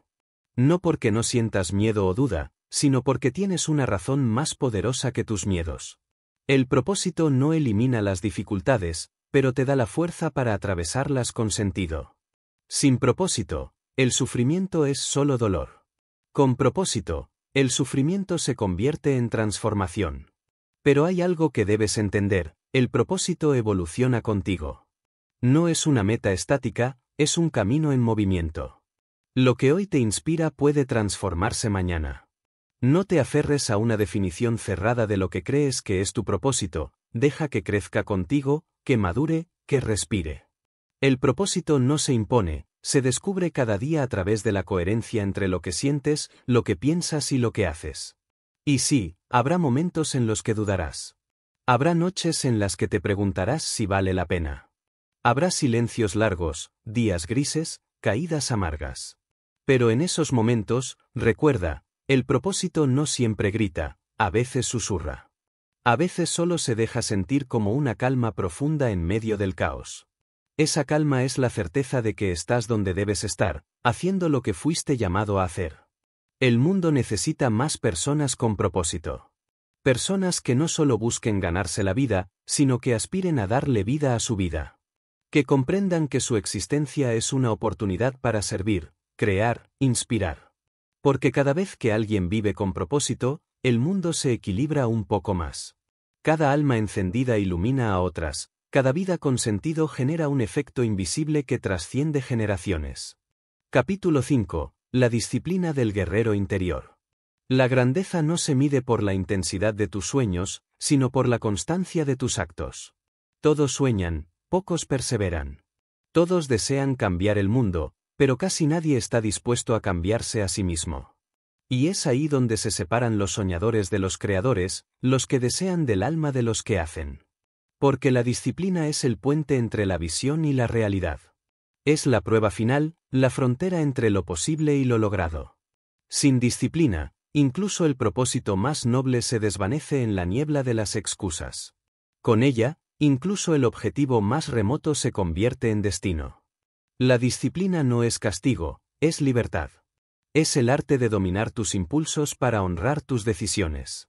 No porque no sientas miedo o duda, sino porque tienes una razón más poderosa que tus miedos. El propósito no elimina las dificultades, pero te da la fuerza para atravesarlas con sentido. Sin propósito, el sufrimiento es solo dolor. Con propósito, el sufrimiento se convierte en transformación. Pero hay algo que debes entender: el propósito evoluciona contigo. No es una meta estática, es un camino en movimiento. Lo que hoy te inspira puede transformarse mañana. No te aferres a una definición cerrada de lo que crees que es tu propósito, deja que crezca contigo, que madure, que respire. El propósito no se impone, se descubre cada día a través de la coherencia entre lo que sientes, lo que piensas y lo que haces. Y sí, habrá momentos en los que dudarás. Habrá noches en las que te preguntarás si vale la pena. Habrá silencios largos, días grises, caídas amargas. Pero en esos momentos, recuerda, el propósito no siempre grita, a veces susurra. A veces solo se deja sentir como una calma profunda en medio del caos. Esa calma es la certeza de que estás donde debes estar, haciendo lo que fuiste llamado a hacer. El mundo necesita más personas con propósito. Personas que no solo busquen ganarse la vida, sino que aspiren a darle vida a su vida. Que comprendan que su existencia es una oportunidad para servir, crear, inspirar. Porque cada vez que alguien vive con propósito, el mundo se equilibra un poco más. Cada alma encendida ilumina a otras, cada vida con sentido genera un efecto invisible que trasciende generaciones. Capítulo 5. La disciplina del guerrero interior. La grandeza no se mide por la intensidad de tus sueños, sino por la constancia de tus actos. Todos sueñan, pocos perseveran. Todos desean cambiar el mundo, pero casi nadie está dispuesto a cambiarse a sí mismo. Y es ahí donde se separan los soñadores de los creadores, los que desean del alma de los que hacen. Porque la disciplina es el puente entre la visión y la realidad. Es la prueba final, la frontera entre lo posible y lo logrado. Sin disciplina, incluso el propósito más noble se desvanece en la niebla de las excusas. Con ella, incluso el objetivo más remoto se convierte en destino. La disciplina no es castigo, es libertad. Es el arte de dominar tus impulsos para honrar tus decisiones.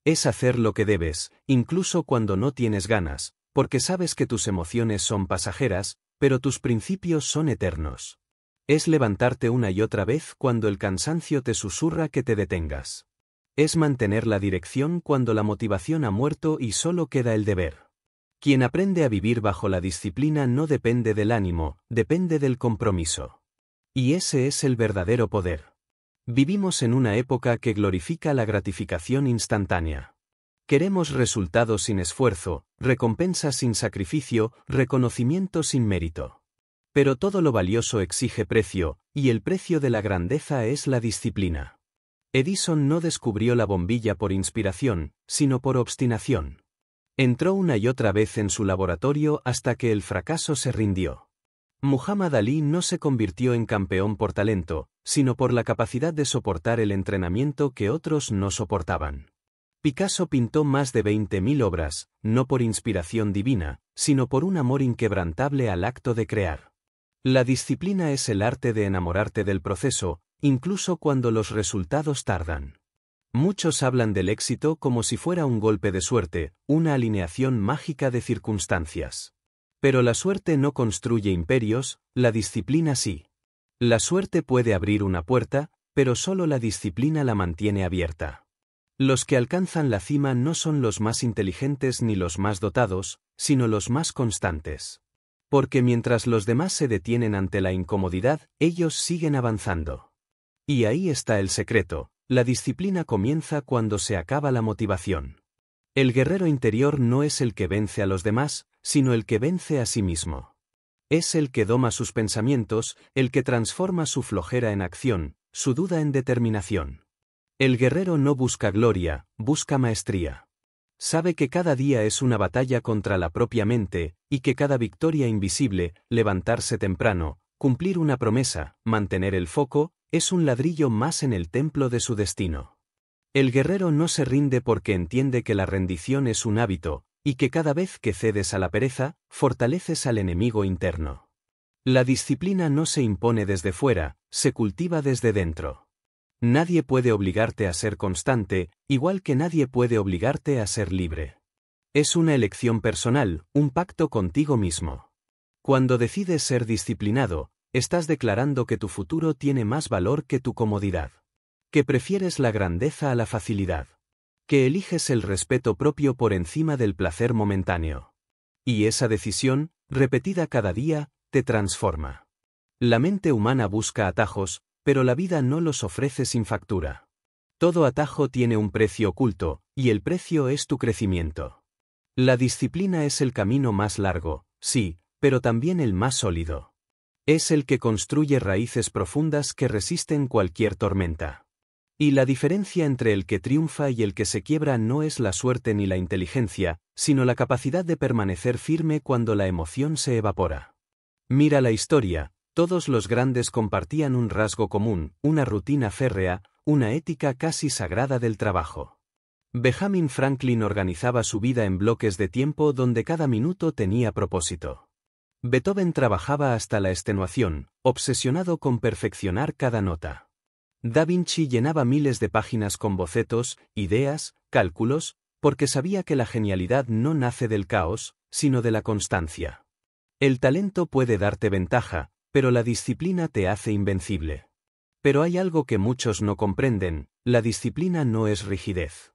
Es hacer lo que debes, incluso cuando no tienes ganas, porque sabes que tus emociones son pasajeras, pero tus principios son eternos. Es levantarte una y otra vez cuando el cansancio te susurra que te detengas. Es mantener la dirección cuando la motivación ha muerto y solo queda el deber. Quien aprende a vivir bajo la disciplina no depende del ánimo, depende del compromiso. Y ese es el verdadero poder. Vivimos en una época que glorifica la gratificación instantánea. Queremos resultados sin esfuerzo, recompensas sin sacrificio, reconocimiento sin mérito. Pero todo lo valioso exige precio, y el precio de la grandeza es la disciplina. Edison no descubrió la bombilla por inspiración, sino por obstinación. Entró una y otra vez en su laboratorio hasta que el fracaso se rindió. Muhammad Ali no se convirtió en campeón por talento, sino por la capacidad de soportar el entrenamiento que otros no soportaban. Picasso pintó más de 20.000 obras, no por inspiración divina, sino por un amor inquebrantable al acto de crear. La disciplina es el arte de enamorarte del proceso, incluso cuando los resultados tardan. Muchos hablan del éxito como si fuera un golpe de suerte, una alineación mágica de circunstancias. Pero la suerte no construye imperios, la disciplina sí. La suerte puede abrir una puerta, pero solo la disciplina la mantiene abierta. Los que alcanzan la cima no son los más inteligentes ni los más dotados, sino los más constantes. Porque mientras los demás se detienen ante la incomodidad, ellos siguen avanzando. Y ahí está el secreto, la disciplina comienza cuando se acaba la motivación. El guerrero interior no es el que vence a los demás, sino el que vence a sí mismo. Es el que doma sus pensamientos, el que transforma su flojera en acción, su duda en determinación. El guerrero no busca gloria, busca maestría. Sabe que cada día es una batalla contra la propia mente, y que cada victoria invisible, levantarse temprano, cumplir una promesa, mantener el foco, es un ladrillo más en el templo de su destino. El guerrero no se rinde porque entiende que la rendición es un hábito, y que cada vez que cedes a la pereza, fortaleces al enemigo interno. La disciplina no se impone desde fuera, se cultiva desde dentro. Nadie puede obligarte a ser constante, igual que nadie puede obligarte a ser libre. Es una elección personal, un pacto contigo mismo. Cuando decides ser disciplinado, estás declarando que tu futuro tiene más valor que tu comodidad. Que prefieres la grandeza a la facilidad. Que eliges el respeto propio por encima del placer momentáneo. Y esa decisión, repetida cada día, te transforma. La mente humana busca atajos, pero la vida no los ofrece sin factura. Todo atajo tiene un precio oculto, y el precio es tu crecimiento. La disciplina es el camino más largo, sí, pero también el más sólido. Es el que construye raíces profundas que resisten cualquier tormenta. Y la diferencia entre el que triunfa y el que se quiebra no es la suerte ni la inteligencia, sino la capacidad de permanecer firme cuando la emoción se evapora. Mira la historia, todos los grandes compartían un rasgo común, una rutina férrea, una ética casi sagrada del trabajo. Benjamin Franklin organizaba su vida en bloques de tiempo donde cada minuto tenía propósito. Beethoven trabajaba hasta la extenuación, obsesionado con perfeccionar cada nota. Da Vinci llenaba miles de páginas con bocetos, ideas, cálculos, porque sabía que la genialidad no nace del caos, sino de la constancia. El talento puede darte ventaja, pero la disciplina te hace invencible. Pero hay algo que muchos no comprenden, la disciplina no es rigidez.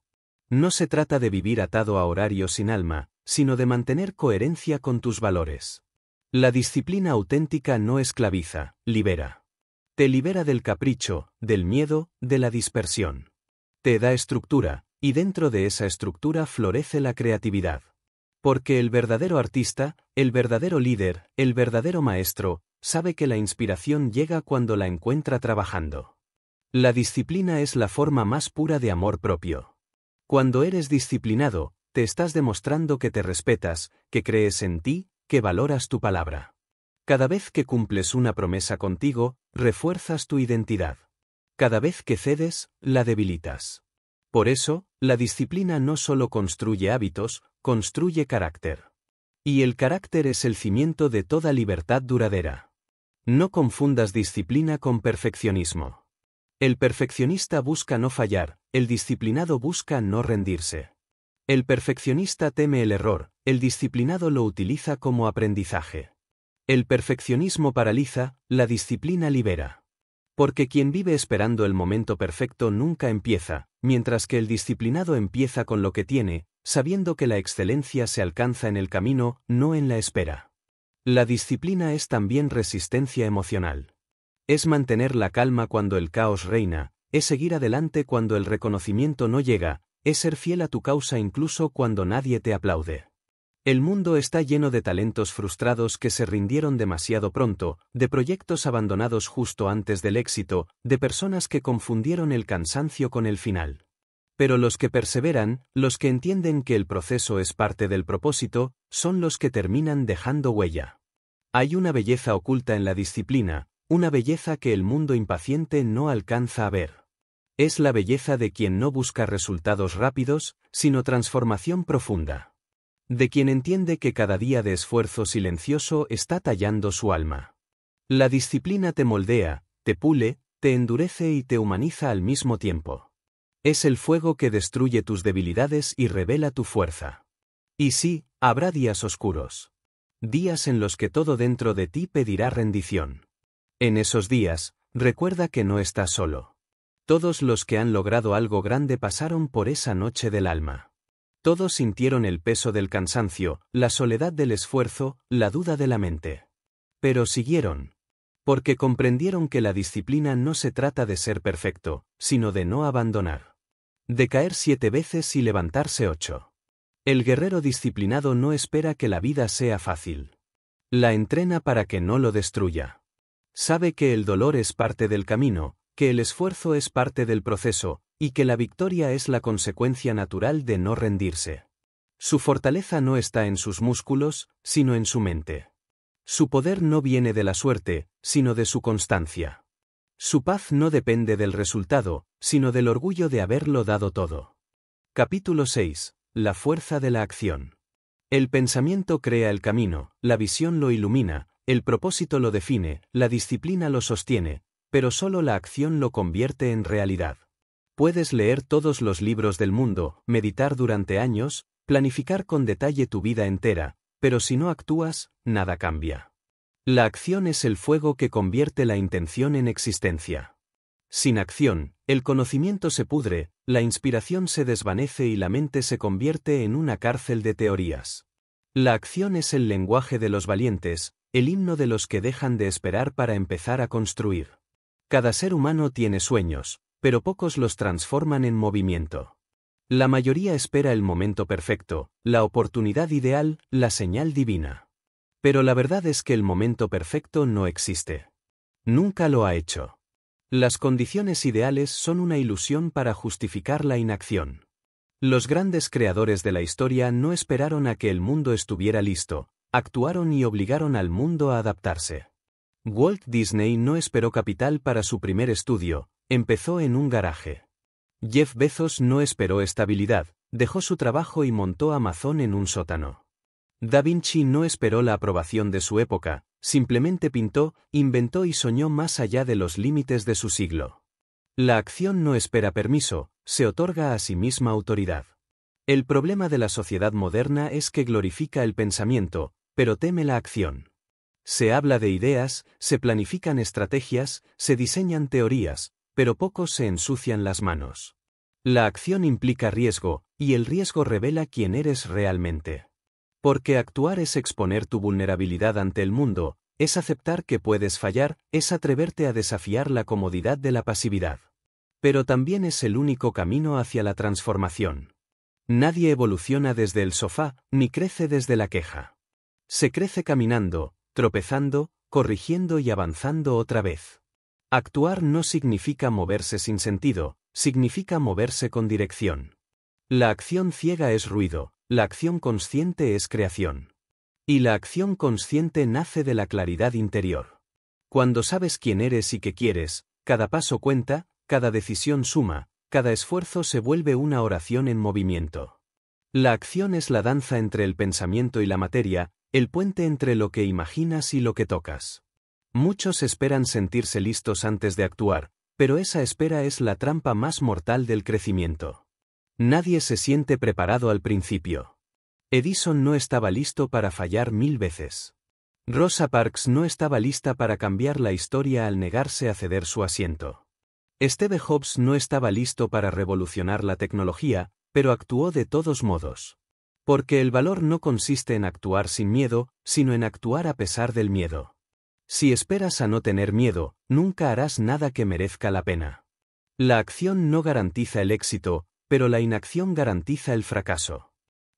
No se trata de vivir atado a horarios sin alma, sino de mantener coherencia con tus valores. La disciplina auténtica no esclaviza, libera. Te libera del capricho, del miedo, de la dispersión. Te da estructura, y dentro de esa estructura florece la creatividad. Porque el verdadero artista, el verdadero líder, el verdadero maestro, sabe que la inspiración llega cuando la encuentra trabajando. La disciplina es la forma más pura de amor propio. Cuando eres disciplinado, te estás demostrando que te respetas, que crees en ti, que valoras tu palabra. Cada vez que cumples una promesa contigo, refuerzas tu identidad. Cada vez que cedes, la debilitas. Por eso, la disciplina no solo construye hábitos, construye carácter. Y el carácter es el cimiento de toda libertad duradera. No confundas disciplina con perfeccionismo. El perfeccionista busca no fallar, el disciplinado busca no rendirse. El perfeccionista teme el error, el disciplinado lo utiliza como aprendizaje. El perfeccionismo paraliza, la disciplina libera. Porque quien vive esperando el momento perfecto nunca empieza, mientras que el disciplinado empieza con lo que tiene, sabiendo que la excelencia se alcanza en el camino, no en la espera. La disciplina es también resistencia emocional. Es mantener la calma cuando el caos reina, es seguir adelante cuando el reconocimiento no llega, es ser fiel a tu causa incluso cuando nadie te aplaude. El mundo está lleno de talentos frustrados que se rindieron demasiado pronto, de proyectos abandonados justo antes del éxito, de personas que confundieron el cansancio con el final. Pero los que perseveran, los que entienden que el proceso es parte del propósito, son los que terminan dejando huella. Hay una belleza oculta en la disciplina, una belleza que el mundo impaciente no alcanza a ver. Es la belleza de quien no busca resultados rápidos, sino transformación profunda. De quien entiende que cada día de esfuerzo silencioso está tallando su alma. La disciplina te moldea, te pule, te endurece y te humaniza al mismo tiempo. Es el fuego que destruye tus debilidades y revela tu fuerza. Y sí, habrá días oscuros. Días en los que todo dentro de ti pedirá rendición. En esos días, recuerda que no estás solo. Todos los que han logrado algo grande pasaron por esa noche del alma. Todos sintieron el peso del cansancio, la soledad del esfuerzo, la duda de la mente. Pero siguieron. Porque comprendieron que la disciplina no se trata de ser perfecto, sino de no abandonar. De caer 7 veces y levantarse 8. El guerrero disciplinado no espera que la vida sea fácil. La entrena para que no lo destruya. Sabe que el dolor es parte del camino, que el esfuerzo es parte del proceso, y que la victoria es la consecuencia natural de no rendirse. Su fortaleza no está en sus músculos, sino en su mente. Su poder no viene de la suerte, sino de su constancia. Su paz no depende del resultado, sino del orgullo de haberlo dado todo. Capítulo 6. La fuerza de la acción. El pensamiento crea el camino, la visión lo ilumina, el propósito lo define, la disciplina lo sostiene, pero solo la acción lo convierte en realidad. Puedes leer todos los libros del mundo, meditar durante años, planificar con detalle tu vida entera, pero si no actúas, nada cambia. La acción es el fuego que convierte la intención en existencia. Sin acción, el conocimiento se pudre, la inspiración se desvanece y la mente se convierte en una cárcel de teorías. La acción es el lenguaje de los valientes, el himno de los que dejan de esperar para empezar a construir. Cada ser humano tiene sueños, pero pocos los transforman en movimiento. La mayoría espera el momento perfecto, la oportunidad ideal, la señal divina. Pero la verdad es que el momento perfecto no existe. Nunca lo ha hecho. Las condiciones ideales son una ilusión para justificar la inacción. Los grandes creadores de la historia no esperaron a que el mundo estuviera listo, actuaron y obligaron al mundo a adaptarse. Walt Disney no esperó capital para su primer estudio, empezó en un garaje. Jeff Bezos no esperó estabilidad, dejó su trabajo y montó Amazon en un sótano. Da Vinci no esperó la aprobación de su época, simplemente pintó, inventó y soñó más allá de los límites de su siglo. La acción no espera permiso, se otorga a sí misma autoridad. El problema de la sociedad moderna es que glorifica el pensamiento, pero teme la acción. Se habla de ideas, se planifican estrategias, se diseñan teorías, pero pocos se ensucian las manos. La acción implica riesgo, y el riesgo revela quién eres realmente. Porque actuar es exponer tu vulnerabilidad ante el mundo, es aceptar que puedes fallar, es atreverte a desafiar la comodidad de la pasividad. Pero también es el único camino hacia la transformación. Nadie evoluciona desde el sofá, ni crece desde la queja. Se crece caminando, tropezando, corrigiendo y avanzando otra vez. Actuar no significa moverse sin sentido, significa moverse con dirección. La acción ciega es ruido, la acción consciente es creación. Y la acción consciente nace de la claridad interior. Cuando sabes quién eres y qué quieres, cada paso cuenta, cada decisión suma, cada esfuerzo se vuelve una oración en movimiento. La acción es la danza entre el pensamiento y la materia, el puente entre lo que imaginas y lo que tocas. Muchos esperan sentirse listos antes de actuar, pero esa espera es la trampa más mortal del crecimiento. Nadie se siente preparado al principio. Edison no estaba listo para fallar 1000 veces. Rosa Parks no estaba lista para cambiar la historia al negarse a ceder su asiento. Steve Jobs no estaba listo para revolucionar la tecnología, pero actuó de todos modos. Porque el valor no consiste en actuar sin miedo, sino en actuar a pesar del miedo. Si esperas a no tener miedo, nunca harás nada que merezca la pena. La acción no garantiza el éxito, pero la inacción garantiza el fracaso.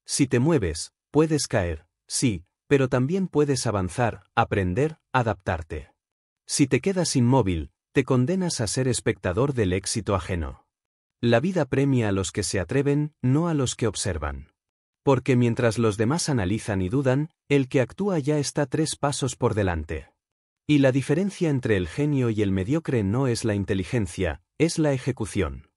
Si te mueves, puedes caer, sí, pero también puedes avanzar, aprender, adaptarte. Si te quedas inmóvil, te condenas a ser espectador del éxito ajeno. La vida premia a los que se atreven, no a los que observan. Porque mientras los demás analizan y dudan, el que actúa ya está 3 pasos por delante. Y la diferencia entre el genio y el mediocre no es la inteligencia, es la ejecución.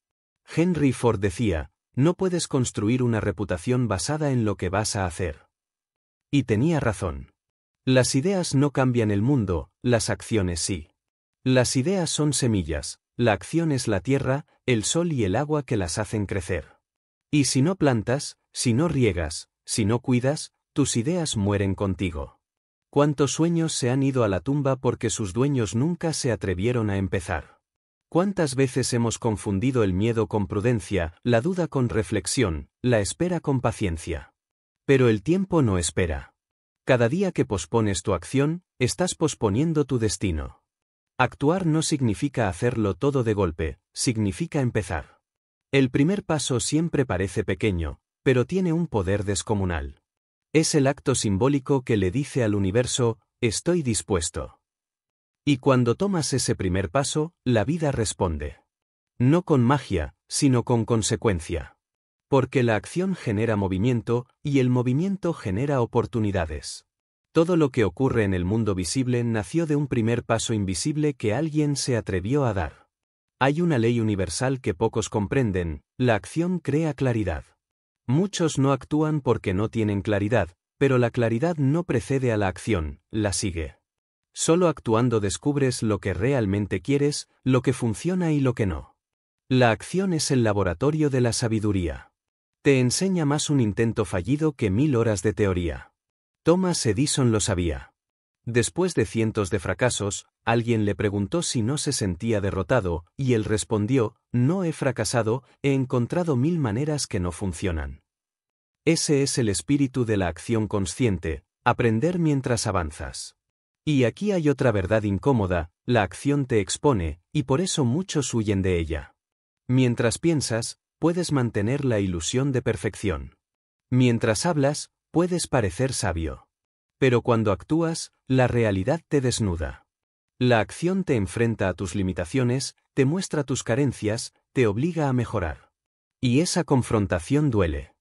Henry Ford decía, no puedes construir una reputación basada en lo que vas a hacer. Y tenía razón. Las ideas no cambian el mundo, las acciones sí. Las ideas son semillas, la acción es la tierra, el sol y el agua que las hacen crecer. Y si no plantas, si no riegas, si no cuidas, tus ideas mueren contigo. ¿Cuántos sueños se han ido a la tumba porque sus dueños nunca se atrevieron a empezar? ¿Cuántas veces hemos confundido el miedo con prudencia, la duda con reflexión, la espera con paciencia? Pero el tiempo no espera. Cada día que pospones tu acción, estás posponiendo tu destino. Actuar no significa hacerlo todo de golpe, significa empezar. El primer paso siempre parece pequeño, pero tiene un poder descomunal. Es el acto simbólico que le dice al universo, estoy dispuesto. Y cuando tomas ese primer paso, la vida responde. No con magia, sino con consecuencia. Porque la acción genera movimiento, y el movimiento genera oportunidades. Todo lo que ocurre en el mundo visible nació de un primer paso invisible que alguien se atrevió a dar. Hay una ley universal que pocos comprenden, la acción crea claridad. Muchos no actúan porque no tienen claridad, pero la claridad no precede a la acción, la sigue. Solo actuando descubres lo que realmente quieres, lo que funciona y lo que no. La acción es el laboratorio de la sabiduría. Te enseña más un intento fallido que 1000 horas de teoría. Thomas Edison lo sabía. Después de cientos de fracasos, alguien le preguntó si no se sentía derrotado, y él respondió, no he fracasado, he encontrado 1000 maneras que no funcionan. Ese es el espíritu de la acción consciente, aprender mientras avanzas. Y aquí hay otra verdad incómoda, la acción te expone, y por eso muchos huyen de ella. Mientras piensas, puedes mantener la ilusión de perfección. Mientras hablas, puedes parecer sabio. Pero cuando actúas, la realidad te desnuda. La acción te enfrenta a tus limitaciones, te muestra tus carencias, te obliga a mejorar. Y esa confrontación duele.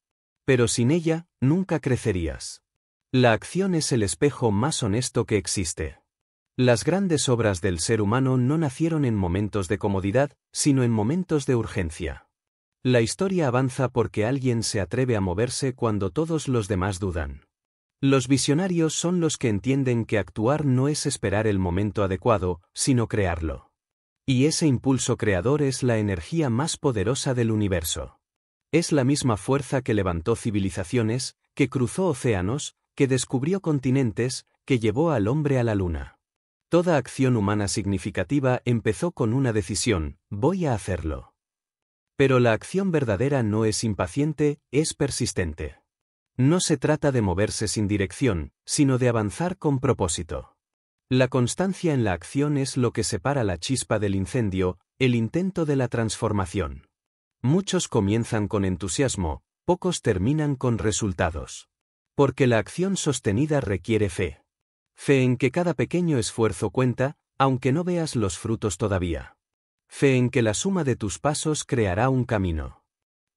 Pero sin ella, nunca crecerías. La acción es el espejo más honesto que existe. Las grandes obras del ser humano no nacieron en momentos de comodidad, sino en momentos de urgencia. La historia avanza porque alguien se atreve a moverse cuando todos los demás dudan. Los visionarios son los que entienden que actuar no es esperar el momento adecuado, sino crearlo. Y ese impulso creador es la energía más poderosa del universo. Es la misma fuerza que levantó civilizaciones, que cruzó océanos, que descubrió continentes, que llevó al hombre a la luna. Toda acción humana significativa empezó con una decisión, voy a hacerlo. Pero la acción verdadera no es impaciente, es persistente. No se trata de moverse sin dirección, sino de avanzar con propósito. La constancia en la acción es lo que separa la chispa del incendio, el intento de la transformación. Muchos comienzan con entusiasmo, pocos terminan con resultados. Porque la acción sostenida requiere fe. Fe en que cada pequeño esfuerzo cuenta, aunque no veas los frutos todavía. Fe en que la suma de tus pasos creará un camino.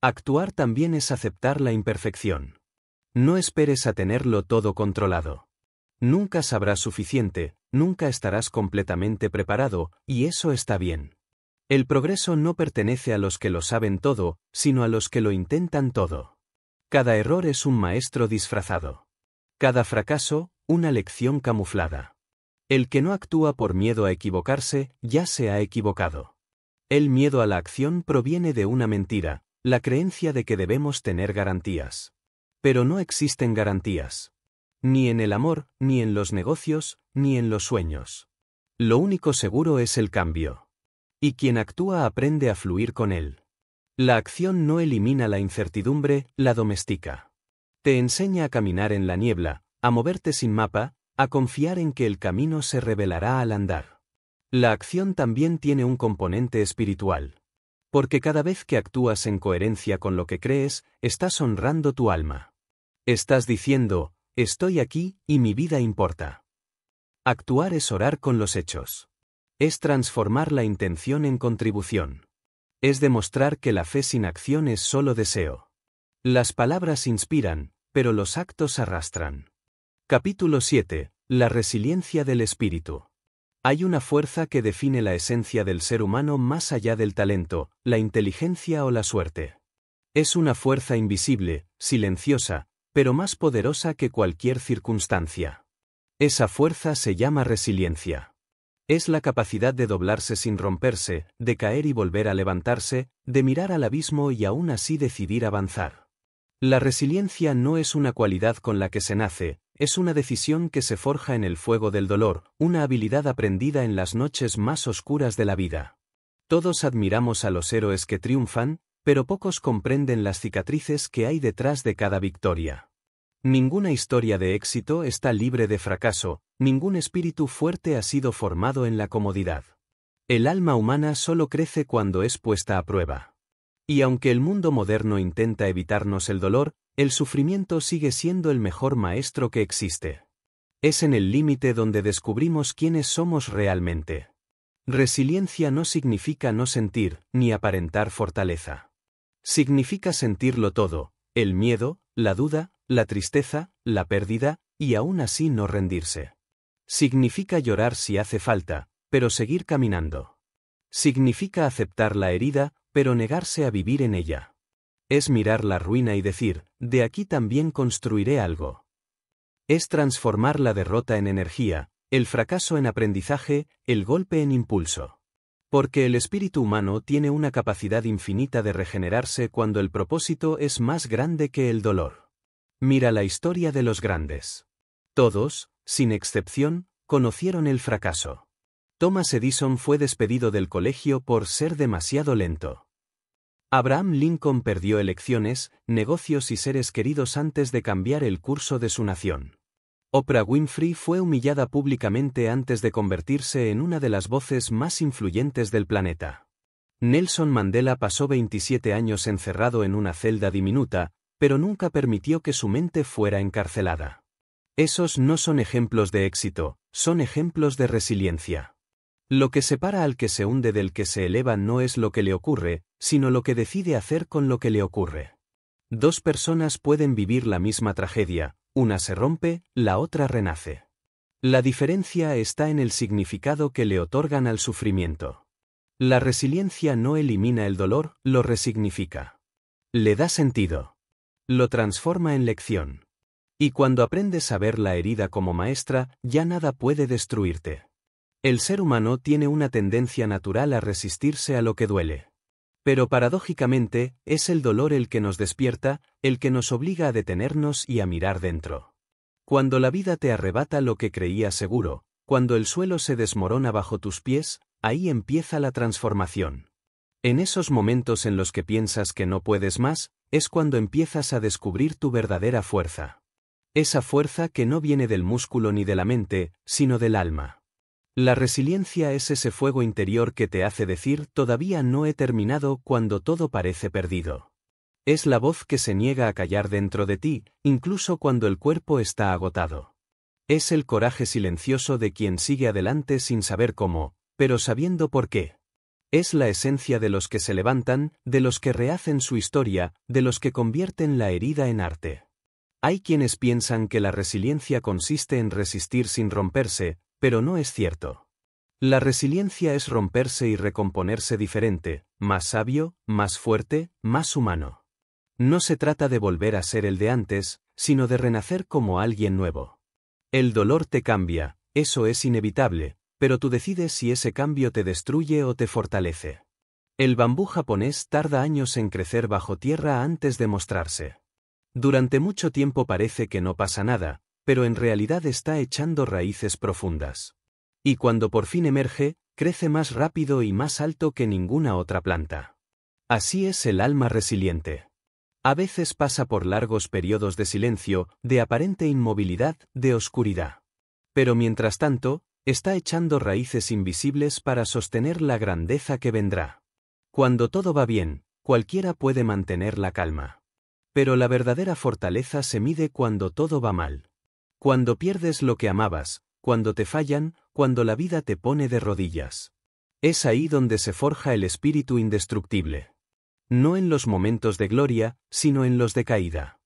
Actuar también es aceptar la imperfección. No esperes a tenerlo todo controlado. Nunca sabrás suficiente, nunca estarás completamente preparado, y eso está bien. El progreso no pertenece a los que lo saben todo, sino a los que lo intentan todo. Cada error es un maestro disfrazado. Cada fracaso, una lección camuflada. El que no actúa por miedo a equivocarse, ya se ha equivocado. El miedo a la acción proviene de una mentira, la creencia de que debemos tener garantías. Pero no existen garantías. Ni en el amor, ni en los negocios, ni en los sueños. Lo único seguro es el cambio. Y quien actúa aprende a fluir con él. La acción no elimina la incertidumbre, la domestica. Te enseña a caminar en la niebla, a moverte sin mapa, a confiar en que el camino se revelará al andar. La acción también tiene un componente espiritual. Porque cada vez que actúas en coherencia con lo que crees, estás honrando tu alma. Estás diciendo, estoy aquí, y mi vida importa. Actuar es orar con los hechos. Es transformar la intención en contribución. Es demostrar que la fe sin acción es solo deseo. Las palabras inspiran, pero los actos arrastran. Capítulo 7. La resiliencia del espíritu. Hay una fuerza que define la esencia del ser humano más allá del talento, la inteligencia o la suerte. Es una fuerza invisible, silenciosa, pero más poderosa que cualquier circunstancia. Esa fuerza se llama resiliencia. Es la capacidad de doblarse sin romperse, de caer y volver a levantarse, de mirar al abismo y aún así decidir avanzar. La resiliencia no es una cualidad con la que se nace, es una decisión que se forja en el fuego del dolor, una habilidad aprendida en las noches más oscuras de la vida. Todos admiramos a los héroes que triunfan, pero pocos comprenden las cicatrices que hay detrás de cada victoria. Ninguna historia de éxito está libre de fracaso, ningún espíritu fuerte ha sido formado en la comodidad. El alma humana solo crece cuando es puesta a prueba. Y aunque el mundo moderno intenta evitarnos el dolor, el sufrimiento sigue siendo el mejor maestro que existe. Es en el límite donde descubrimos quiénes somos realmente. Resiliencia no significa no sentir, ni aparentar fortaleza. Significa sentirlo todo, el miedo, la duda, la tristeza, la pérdida, y aún así no rendirse. Significa llorar si hace falta, pero seguir caminando. Significa aceptar la herida, pero negarse a vivir en ella. Es mirar la ruina y decir, de aquí también construiré algo. Es transformar la derrota en energía, el fracaso en aprendizaje, el golpe en impulso. Porque el espíritu humano tiene una capacidad infinita de regenerarse cuando el propósito es más grande que el dolor. Mira la historia de los grandes. Todos, sin excepción, conocieron el fracaso. Thomas Edison fue despedido del colegio por ser demasiado lento. Abraham Lincoln perdió elecciones, negocios y seres queridos antes de cambiar el curso de su nación. Oprah Winfrey fue humillada públicamente antes de convertirse en una de las voces más influyentes del planeta. Nelson Mandela pasó 27 años encerrado en una celda diminuta, pero nunca permitió que su mente fuera encarcelada. Esos no son ejemplos de éxito, son ejemplos de resiliencia. Lo que separa al que se hunde del que se eleva no es lo que le ocurre, sino lo que decide hacer con lo que le ocurre. Dos personas pueden vivir la misma tragedia, una se rompe, la otra renace. La diferencia está en el significado que le otorgan al sufrimiento. La resiliencia no elimina el dolor, lo resignifica. Le da sentido. Lo transforma en lección. Y cuando aprendes a ver la herida como maestra, ya nada puede destruirte. El ser humano tiene una tendencia natural a resistirse a lo que duele. Pero paradójicamente, es el dolor el que nos despierta, el que nos obliga a detenernos y a mirar dentro. Cuando la vida te arrebata lo que creías seguro, cuando el suelo se desmorona bajo tus pies, ahí empieza la transformación. En esos momentos en los que piensas que no puedes más, es cuando empiezas a descubrir tu verdadera fuerza. Esa fuerza que no viene del músculo ni de la mente, sino del alma. La resiliencia es ese fuego interior que te hace decir todavía no he terminado cuando todo parece perdido. Es la voz que se niega a callar dentro de ti, incluso cuando el cuerpo está agotado. Es el coraje silencioso de quien sigue adelante sin saber cómo, pero sabiendo por qué. Es la esencia de los que se levantan, de los que rehacen su historia, de los que convierten la herida en arte. Hay quienes piensan que la resiliencia consiste en resistir sin romperse, pero no es cierto. La resiliencia es romperse y recomponerse diferente, más sabio, más fuerte, más humano. No se trata de volver a ser el de antes, sino de renacer como alguien nuevo. El dolor te cambia, eso es inevitable, pero tú decides si ese cambio te destruye o te fortalece. El bambú japonés tarda años en crecer bajo tierra antes de mostrarse. Durante mucho tiempo parece que no pasa nada, pero en realidad está echando raíces profundas. Y cuando por fin emerge, crece más rápido y más alto que ninguna otra planta. Así es el alma resiliente. A veces pasa por largos periodos de silencio, de aparente inmovilidad, de oscuridad. Pero mientras tanto, está echando raíces invisibles para sostener la grandeza que vendrá. Cuando todo va bien, cualquiera puede mantener la calma. Pero la verdadera fortaleza se mide cuando todo va mal. Cuando pierdes lo que amabas, cuando te fallan, cuando la vida te pone de rodillas. Es ahí donde se forja el espíritu indestructible. No en los momentos de gloria, sino en los de caída.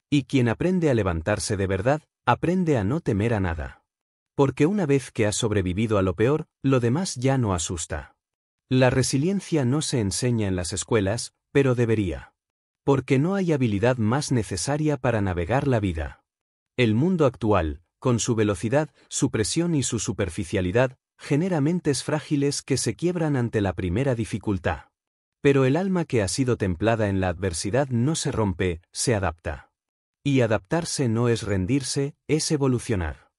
Y quien aprende a levantarse de verdad, aprende a no temer a nada. Porque una vez que has sobrevivido a lo peor, lo demás ya no asusta. La resiliencia no se enseña en las escuelas, pero debería. Porque no hay habilidad más necesaria para navegar la vida. El mundo actual, con su velocidad, su presión y su superficialidad, genera mentes frágiles que se quiebran ante la primera dificultad. Pero el alma que ha sido templada en la adversidad no se rompe, se adapta. Y adaptarse no es rendirse, es evolucionar.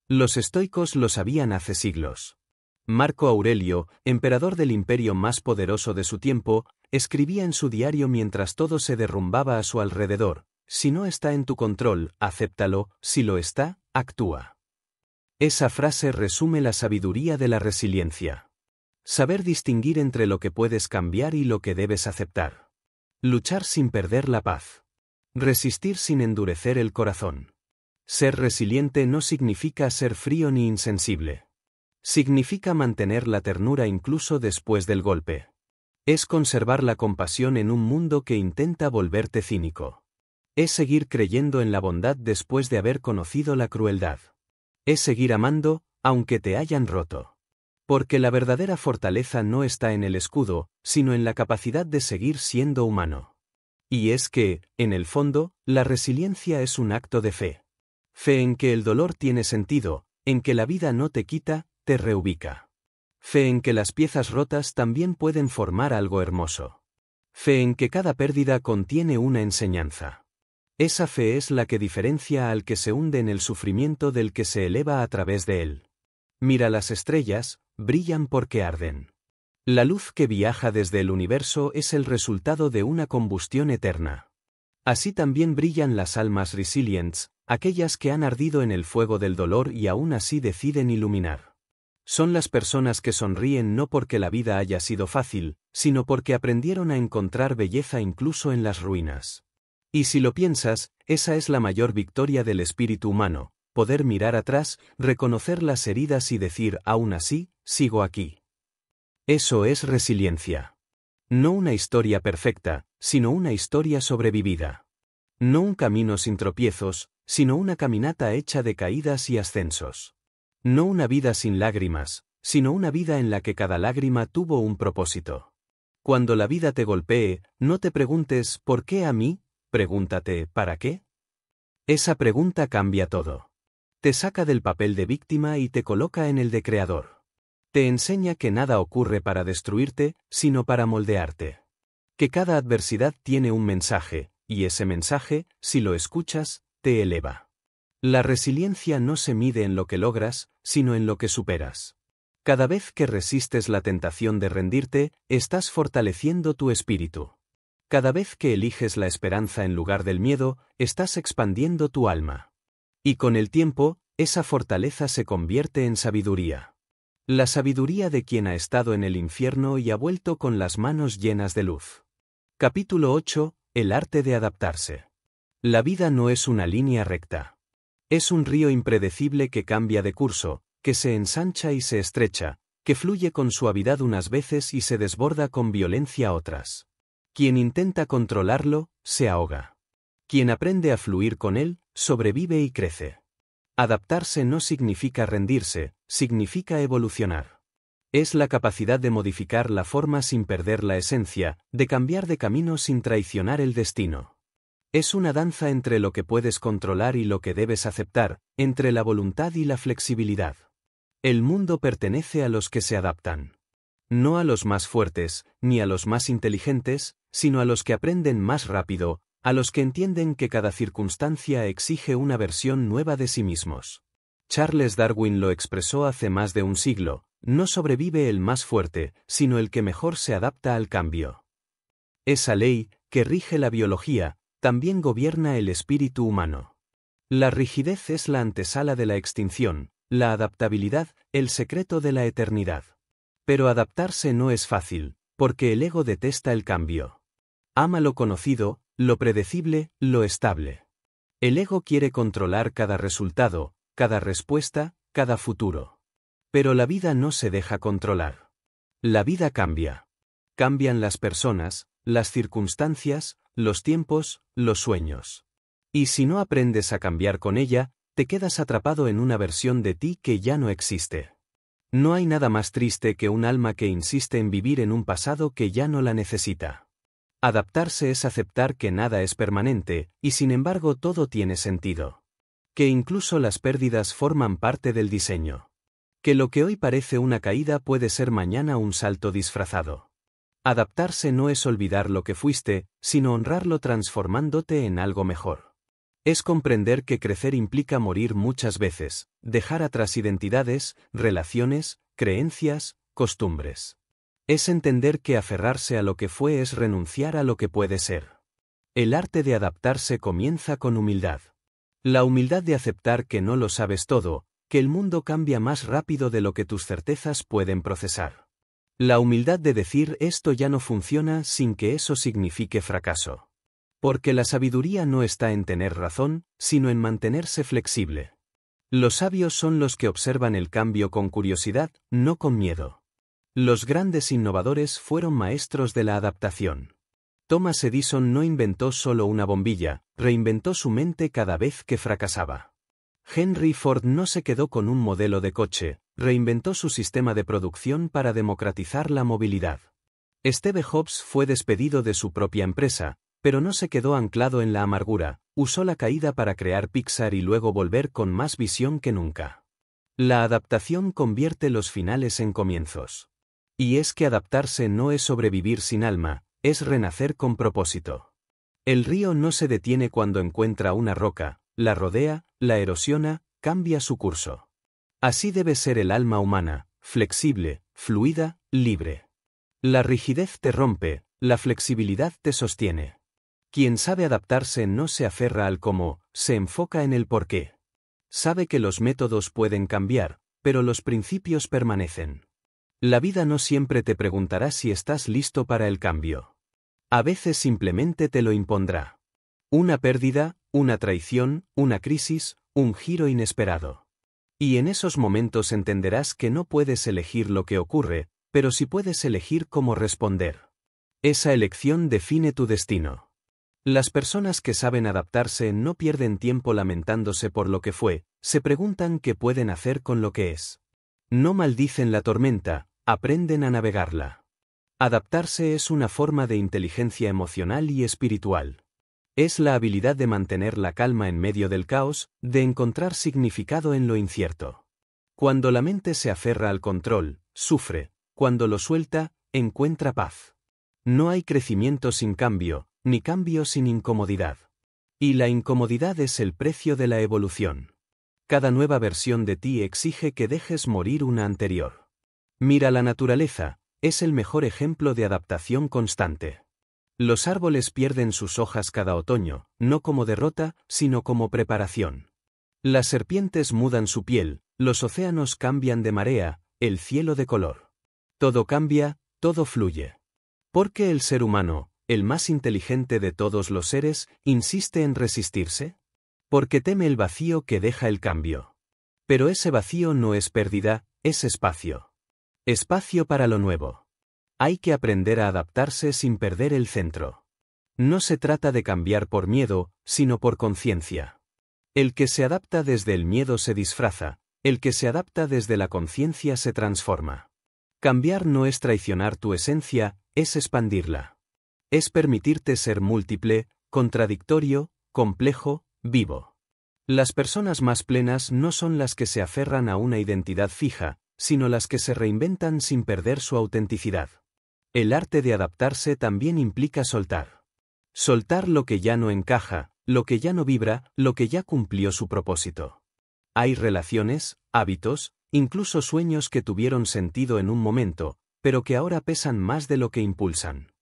Los estoicos lo sabían hace siglos. Marco Aurelio, emperador del imperio más poderoso de su tiempo, escribía en su diario mientras todo se derrumbaba a su alrededor: si no está en tu control, acéptalo; si lo está, actúa. Esa frase resume la sabiduría de la resiliencia. Saber distinguir entre lo que puedes cambiar y lo que debes aceptar. Luchar sin perder la paz. Resistir sin endurecer el corazón. Ser resiliente no significa ser frío ni insensible. Significa mantener la ternura incluso después del golpe. Es conservar la compasión en un mundo que intenta volverte cínico. Es seguir creyendo en la bondad después de haber conocido la crueldad. Es seguir amando, aunque te hayan roto. Porque la verdadera fortaleza no está en el escudo, sino en la capacidad de seguir siendo humano. Y es que, en el fondo, la resiliencia es un acto de fe. Fe en que el dolor tiene sentido, en que la vida no te quita, te reubica. Fe en que las piezas rotas también pueden formar algo hermoso. Fe en que cada pérdida contiene una enseñanza. Esa fe es la que diferencia al que se hunde en el sufrimiento del que se eleva a través de él. Mira las estrellas, brillan porque arden. La luz que viaja desde el universo es el resultado de una combustión eterna. Así también brillan las almas resilientes, aquellas que han ardido en el fuego del dolor y aún así deciden iluminar. Son las personas que sonríen no porque la vida haya sido fácil, sino porque aprendieron a encontrar belleza incluso en las ruinas. Y si lo piensas, esa es la mayor victoria del espíritu humano: poder mirar atrás, reconocer las heridas y decir: aún así, sigo aquí. Eso es resiliencia. No una historia perfecta, sino una historia sobrevivida. No un camino sin tropiezos, sino una caminata hecha de caídas y ascensos. No una vida sin lágrimas, sino una vida en la que cada lágrima tuvo un propósito. Cuando la vida te golpee, no te preguntes ¿por qué a mí?, pregúntate ¿para qué? Esa pregunta cambia todo. Te saca del papel de víctima y te coloca en el de creador. Te enseña que nada ocurre para destruirte, sino para moldearte. Que cada adversidad tiene un mensaje, y ese mensaje, si lo escuchas, te eleva. La resiliencia no se mide en lo que logras, sino en lo que superas. Cada vez que resistes la tentación de rendirte, estás fortaleciendo tu espíritu. Cada vez que eliges la esperanza en lugar del miedo, estás expandiendo tu alma. Y con el tiempo, esa fortaleza se convierte en sabiduría. La sabiduría de quien ha estado en el infierno y ha vuelto con las manos llenas de luz. Capítulo 8. El arte de adaptarse. La vida no es una línea recta. Es un río impredecible que cambia de curso, que se ensancha y se estrecha, que fluye con suavidad unas veces y se desborda con violencia otras. Quien intenta controlarlo, se ahoga. Quien aprende a fluir con él, sobrevive y crece. Adaptarse no significa rendirse, significa evolucionar. Es la capacidad de modificar la forma sin perder la esencia, de cambiar de camino sin traicionar el destino. Es una danza entre lo que puedes controlar y lo que debes aceptar, entre la voluntad y la flexibilidad. El mundo pertenece a los que se adaptan. No a los más fuertes, ni a los más inteligentes, sino a los que aprenden más rápido, a los que entienden que cada circunstancia exige una versión nueva de sí mismos. Charles Darwin lo expresó hace más de un siglo: no sobrevive el más fuerte, sino el que mejor se adapta al cambio. Esa ley, que rige la biología, también gobierna el espíritu humano. La rigidez es la antesala de la extinción, la adaptabilidad, el secreto de la eternidad. Pero adaptarse no es fácil, porque el ego detesta el cambio. Ama lo conocido, lo predecible, lo estable. El ego quiere controlar cada resultado, cada respuesta, cada futuro. Pero la vida no se deja controlar. La vida cambia. Cambian las personas, las circunstancias, los tiempos, los sueños. Y si no aprendes a cambiar con ella, te quedas atrapado en una versión de ti que ya no existe. No hay nada más triste que un alma que insiste en vivir en un pasado que ya no la necesita. Adaptarse es aceptar que nada es permanente, y sin embargo todo tiene sentido. Que incluso las pérdidas forman parte del diseño. Que lo que hoy parece una caída puede ser mañana un salto disfrazado. Adaptarse no es olvidar lo que fuiste, sino honrarlo transformándote en algo mejor. Es comprender que crecer implica morir muchas veces, dejar atrás identidades, relaciones, creencias, costumbres. Es entender que aferrarse a lo que fue es renunciar a lo que puede ser. El arte de adaptarse comienza con humildad. La humildad de aceptar que no lo sabes todo, que el mundo cambia más rápido de lo que tus certezas pueden procesar. La humildad de decir esto ya no funciona sin que eso signifique fracaso. Porque la sabiduría no está en tener razón, sino en mantenerse flexible. Los sabios son los que observan el cambio con curiosidad, no con miedo. Los grandes innovadores fueron maestros de la adaptación. Thomas Edison no inventó solo una bombilla, reinventó su mente cada vez que fracasaba. Henry Ford no se quedó con un modelo de coche, reinventó su sistema de producción para democratizar la movilidad. Steve Jobs fue despedido de su propia empresa, pero no se quedó anclado en la amargura, usó la caída para crear Pixar y luego volver con más visión que nunca. La adaptación convierte los finales en comienzos. Y es que adaptarse no es sobrevivir sin alma, es renacer con propósito. El río no se detiene cuando encuentra una roca, la rodea, la erosiona, cambia su curso. Así debe ser el alma humana, flexible, fluida, libre. La rigidez te rompe, la flexibilidad te sostiene. Quien sabe adaptarse no se aferra al cómo, se enfoca en el porqué. Sabe que los métodos pueden cambiar, pero los principios permanecen. La vida no siempre te preguntará si estás listo para el cambio. A veces simplemente te lo impondrá. Una pérdida, una traición, una crisis, un giro inesperado. Y en esos momentos entenderás que no puedes elegir lo que ocurre, pero sí puedes elegir cómo responder. Esa elección define tu destino. Las personas que saben adaptarse no pierden tiempo lamentándose por lo que fue, se preguntan qué pueden hacer con lo que es. No maldicen la tormenta, aprenden a navegarla. Adaptarse es una forma de inteligencia emocional y espiritual. Es la habilidad de mantener la calma en medio del caos, de encontrar significado en lo incierto. Cuando la mente se aferra al control, sufre, cuando lo suelta, encuentra paz. No hay crecimiento sin cambio, ni cambio sin incomodidad. Y la incomodidad es el precio de la evolución. Cada nueva versión de ti exige que dejes morir una anterior. Mira la naturaleza, es el mejor ejemplo de adaptación constante. Los árboles pierden sus hojas cada otoño, no como derrota, sino como preparación. Las serpientes mudan su piel, los océanos cambian de marea, el cielo de color. Todo cambia, todo fluye. ¿Por qué el ser humano, el más inteligente de todos los seres, insiste en resistirse? Porque teme el vacío que deja el cambio. Pero ese vacío no es pérdida, es espacio. Espacio para lo nuevo. Hay que aprender a adaptarse sin perder el centro. No se trata de cambiar por miedo, sino por conciencia. El que se adapta desde el miedo se disfraza, el que se adapta desde la conciencia se transforma. Cambiar no es traicionar tu esencia, es expandirla. Es permitirte ser múltiple, contradictorio, complejo, vivo. Las personas más plenas no son las que se aferran a una identidad fija, sino las que se reinventan sin perder su autenticidad. El arte de adaptarse también implica soltar. Soltar lo que ya no encaja, lo que ya no vibra, lo que ya cumplió su propósito. Hay relaciones, hábitos, incluso sueños que tuvieron sentido en un momento, pero que ahora pesan más de lo que impulsan.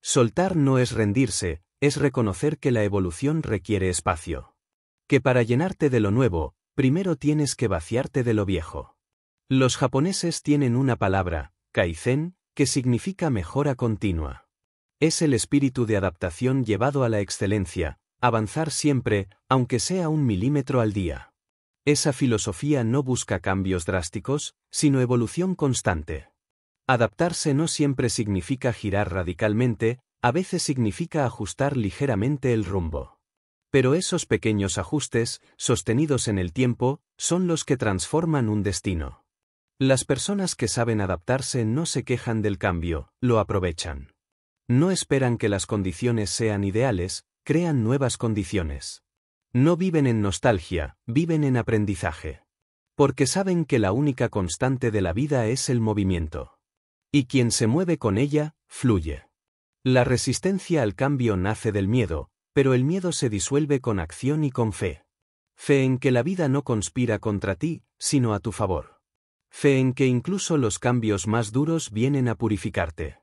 Soltar no es rendirse, es reconocer que la evolución requiere espacio. Que para llenarte de lo nuevo, primero tienes que vaciarte de lo viejo. Los japoneses tienen una palabra, kaizen, que significa mejora continua. Es el espíritu de adaptación llevado a la excelencia, avanzar siempre, aunque sea 1 milímetro al día. Esa filosofía no busca cambios drásticos, sino evolución constante. Adaptarse no siempre significa girar radicalmente, a veces significa ajustar ligeramente el rumbo. Pero esos pequeños ajustes, sostenidos en el tiempo, son los que transforman un destino. Las personas que saben adaptarse no se quejan del cambio, lo aprovechan. No esperan que las condiciones sean ideales, crean nuevas condiciones. No viven en nostalgia, viven en aprendizaje. Porque saben que la única constante de la vida es el movimiento. Y quien se mueve con ella, fluye. La resistencia al cambio nace del miedo, pero el miedo se disuelve con acción y con fe. Fe en que la vida no conspira contra ti, sino a tu favor. Fe en que incluso los cambios más duros vienen a purificarte.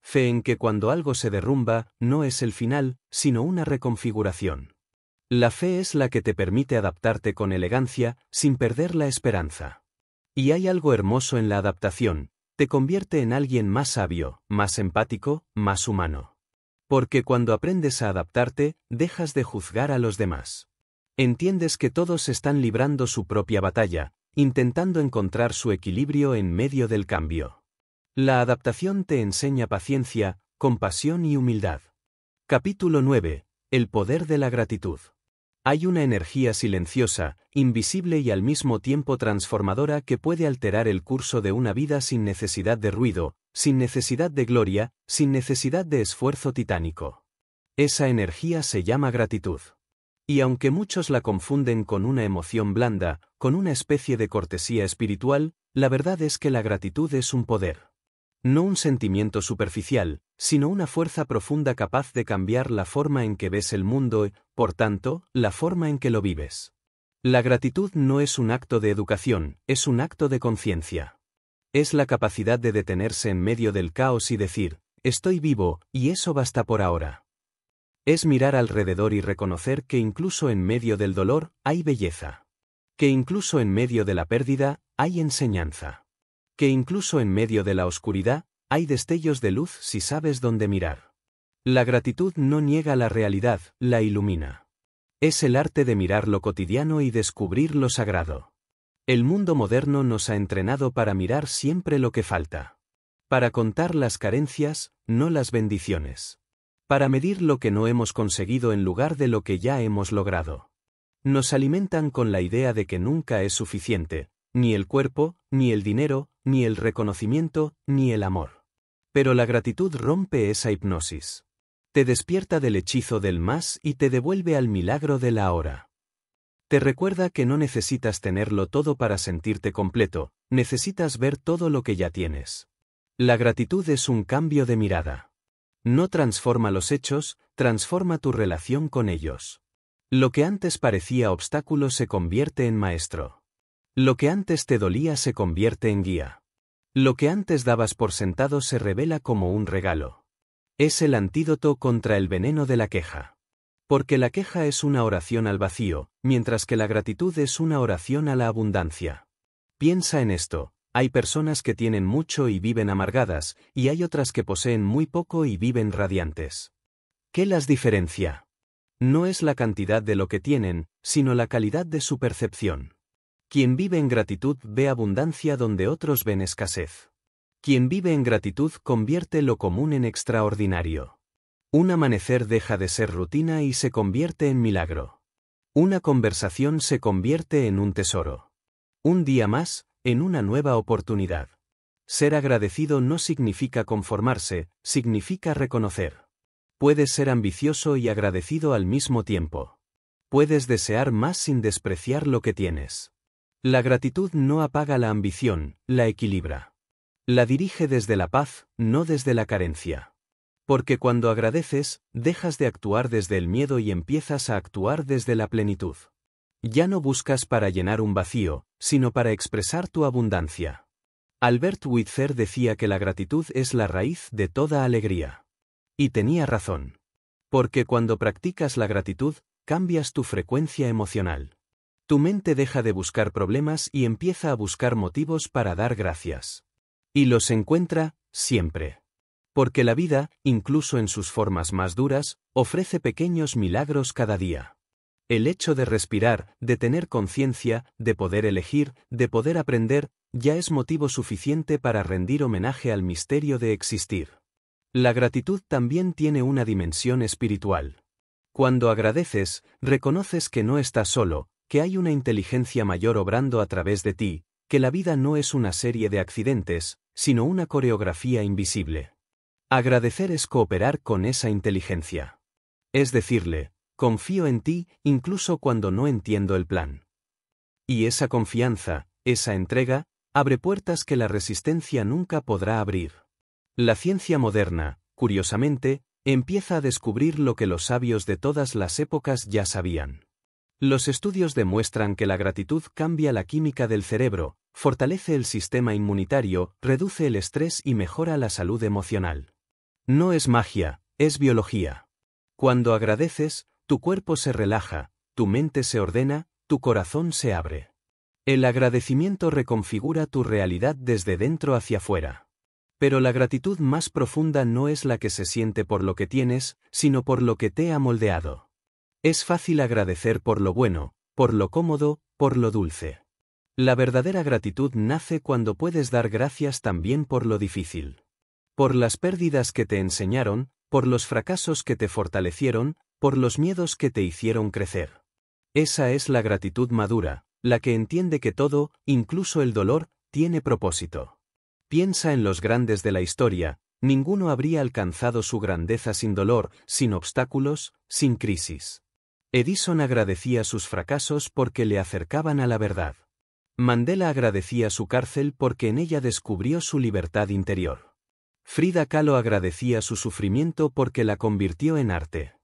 Fe en que cuando algo se derrumba, no es el final, sino una reconfiguración. La fe es la que te permite adaptarte con elegancia, sin perder la esperanza. Y hay algo hermoso en la adaptación, te convierte en alguien más sabio, más empático, más humano. Porque cuando aprendes a adaptarte, dejas de juzgar a los demás. Entiendes que todos están librando su propia batalla, intentando encontrar su equilibrio en medio del cambio. La adaptación te enseña paciencia, compasión y humildad. Capítulo 9. El poder de la gratitud. Hay una energía silenciosa, invisible y al mismo tiempo transformadora que puede alterar el curso de una vida sin necesidad de ruido, sin necesidad de gloria, sin necesidad de esfuerzo titánico. Esa energía se llama gratitud. Y aunque muchos la confunden con una emoción blanda, con una especie de cortesía espiritual, la verdad es que la gratitud es un poder. No un sentimiento superficial, sino una fuerza profunda capaz de cambiar la forma en que ves el mundo y, por tanto, la forma en que lo vives. La gratitud no es un acto de educación, es un acto de conciencia. Es la capacidad de detenerse en medio del caos y decir, estoy vivo, y eso basta por ahora. Es mirar alrededor y reconocer que incluso en medio del dolor, hay belleza. Que incluso en medio de la pérdida, hay enseñanza. Que incluso en medio de la oscuridad, hay destellos de luz si sabes dónde mirar. La gratitud no niega la realidad, la ilumina. Es el arte de mirar lo cotidiano y descubrir lo sagrado. El mundo moderno nos ha entrenado para mirar siempre lo que falta. Para contar las carencias, no las bendiciones. Para medir lo que no hemos conseguido en lugar de lo que ya hemos logrado. Nos alimentan con la idea de que nunca es suficiente, ni el cuerpo, ni el dinero, ni el reconocimiento, ni el amor. Pero la gratitud rompe esa hipnosis. Te despierta del hechizo del más y te devuelve al milagro de la ahora. Te recuerda que no necesitas tenerlo todo para sentirte completo, necesitas ver todo lo que ya tienes. La gratitud es un cambio de mirada. No transforma los hechos, transforma tu relación con ellos. Lo que antes parecía obstáculo se convierte en maestro. Lo que antes te dolía se convierte en guía. Lo que antes dabas por sentado se revela como un regalo. Es el antídoto contra el veneno de la queja. Porque la queja es una oración al vacío, mientras que la gratitud es una oración a la abundancia. Piensa en esto, hay personas que tienen mucho y viven amargadas, y hay otras que poseen muy poco y viven radiantes. ¿Qué las diferencia? No es la cantidad de lo que tienen, sino la calidad de su percepción. Quien vive en gratitud ve abundancia donde otros ven escasez. Quien vive en gratitud convierte lo común en extraordinario. Un amanecer deja de ser rutina y se convierte en milagro. Una conversación se convierte en un tesoro. Un día más, en una nueva oportunidad. Ser agradecido no significa conformarse, significa reconocer. Puedes ser ambicioso y agradecido al mismo tiempo. Puedes desear más sin despreciar lo que tienes. La gratitud no apaga la ambición, la equilibra. La dirige desde la paz, no desde la carencia. Porque cuando agradeces, dejas de actuar desde el miedo y empiezas a actuar desde la plenitud. Ya no buscas para llenar un vacío, sino para expresar tu abundancia. Albert Switzer decía que la gratitud es la raíz de toda alegría. Y tenía razón. Porque cuando practicas la gratitud, cambias tu frecuencia emocional. Tu mente deja de buscar problemas y empieza a buscar motivos para dar gracias. Y los encuentra, siempre. Porque la vida, incluso en sus formas más duras, ofrece pequeños milagros cada día. El hecho de respirar, de tener conciencia, de poder elegir, de poder aprender, ya es motivo suficiente para rendir homenaje al misterio de existir. La gratitud también tiene una dimensión espiritual. Cuando agradeces, reconoces que no estás solo, que hay una inteligencia mayor obrando a través de ti, que la vida no es una serie de accidentes, sino una coreografía invisible. Agradecer es cooperar con esa inteligencia. Es decirle, confío en ti, incluso cuando no entiendo el plan. Y esa confianza, esa entrega, abre puertas que la resistencia nunca podrá abrir. La ciencia moderna, curiosamente, Empieza a descubrir lo que los sabios de todas las épocas ya sabían. Los estudios demuestran que la gratitud cambia la química del cerebro, fortalece el sistema inmunitario, reduce el estrés y mejora la salud emocional. No es magia, es biología. Cuando agradeces, tu cuerpo se relaja, tu mente se ordena, tu corazón se abre. El agradecimiento reconfigura tu realidad desde dentro hacia fuera. Pero la gratitud más profunda no es la que se siente por lo que tienes, sino por lo que te ha moldeado. Es fácil agradecer por lo bueno, por lo cómodo, por lo dulce. La verdadera gratitud nace cuando puedes dar gracias también por lo difícil. Por las pérdidas que te enseñaron, por los fracasos que te fortalecieron, por los miedos que te hicieron crecer. Esa es la gratitud madura, la que entiende que todo, incluso el dolor, tiene propósito. Piensa en los grandes de la historia, ninguno habría alcanzado su grandeza sin dolor, sin obstáculos, sin crisis. Edison agradecía sus fracasos porque le acercaban a la verdad. Mandela agradecía su cárcel porque en ella descubrió su libertad interior. Frida Kahlo agradecía su sufrimiento porque la convirtió en arte.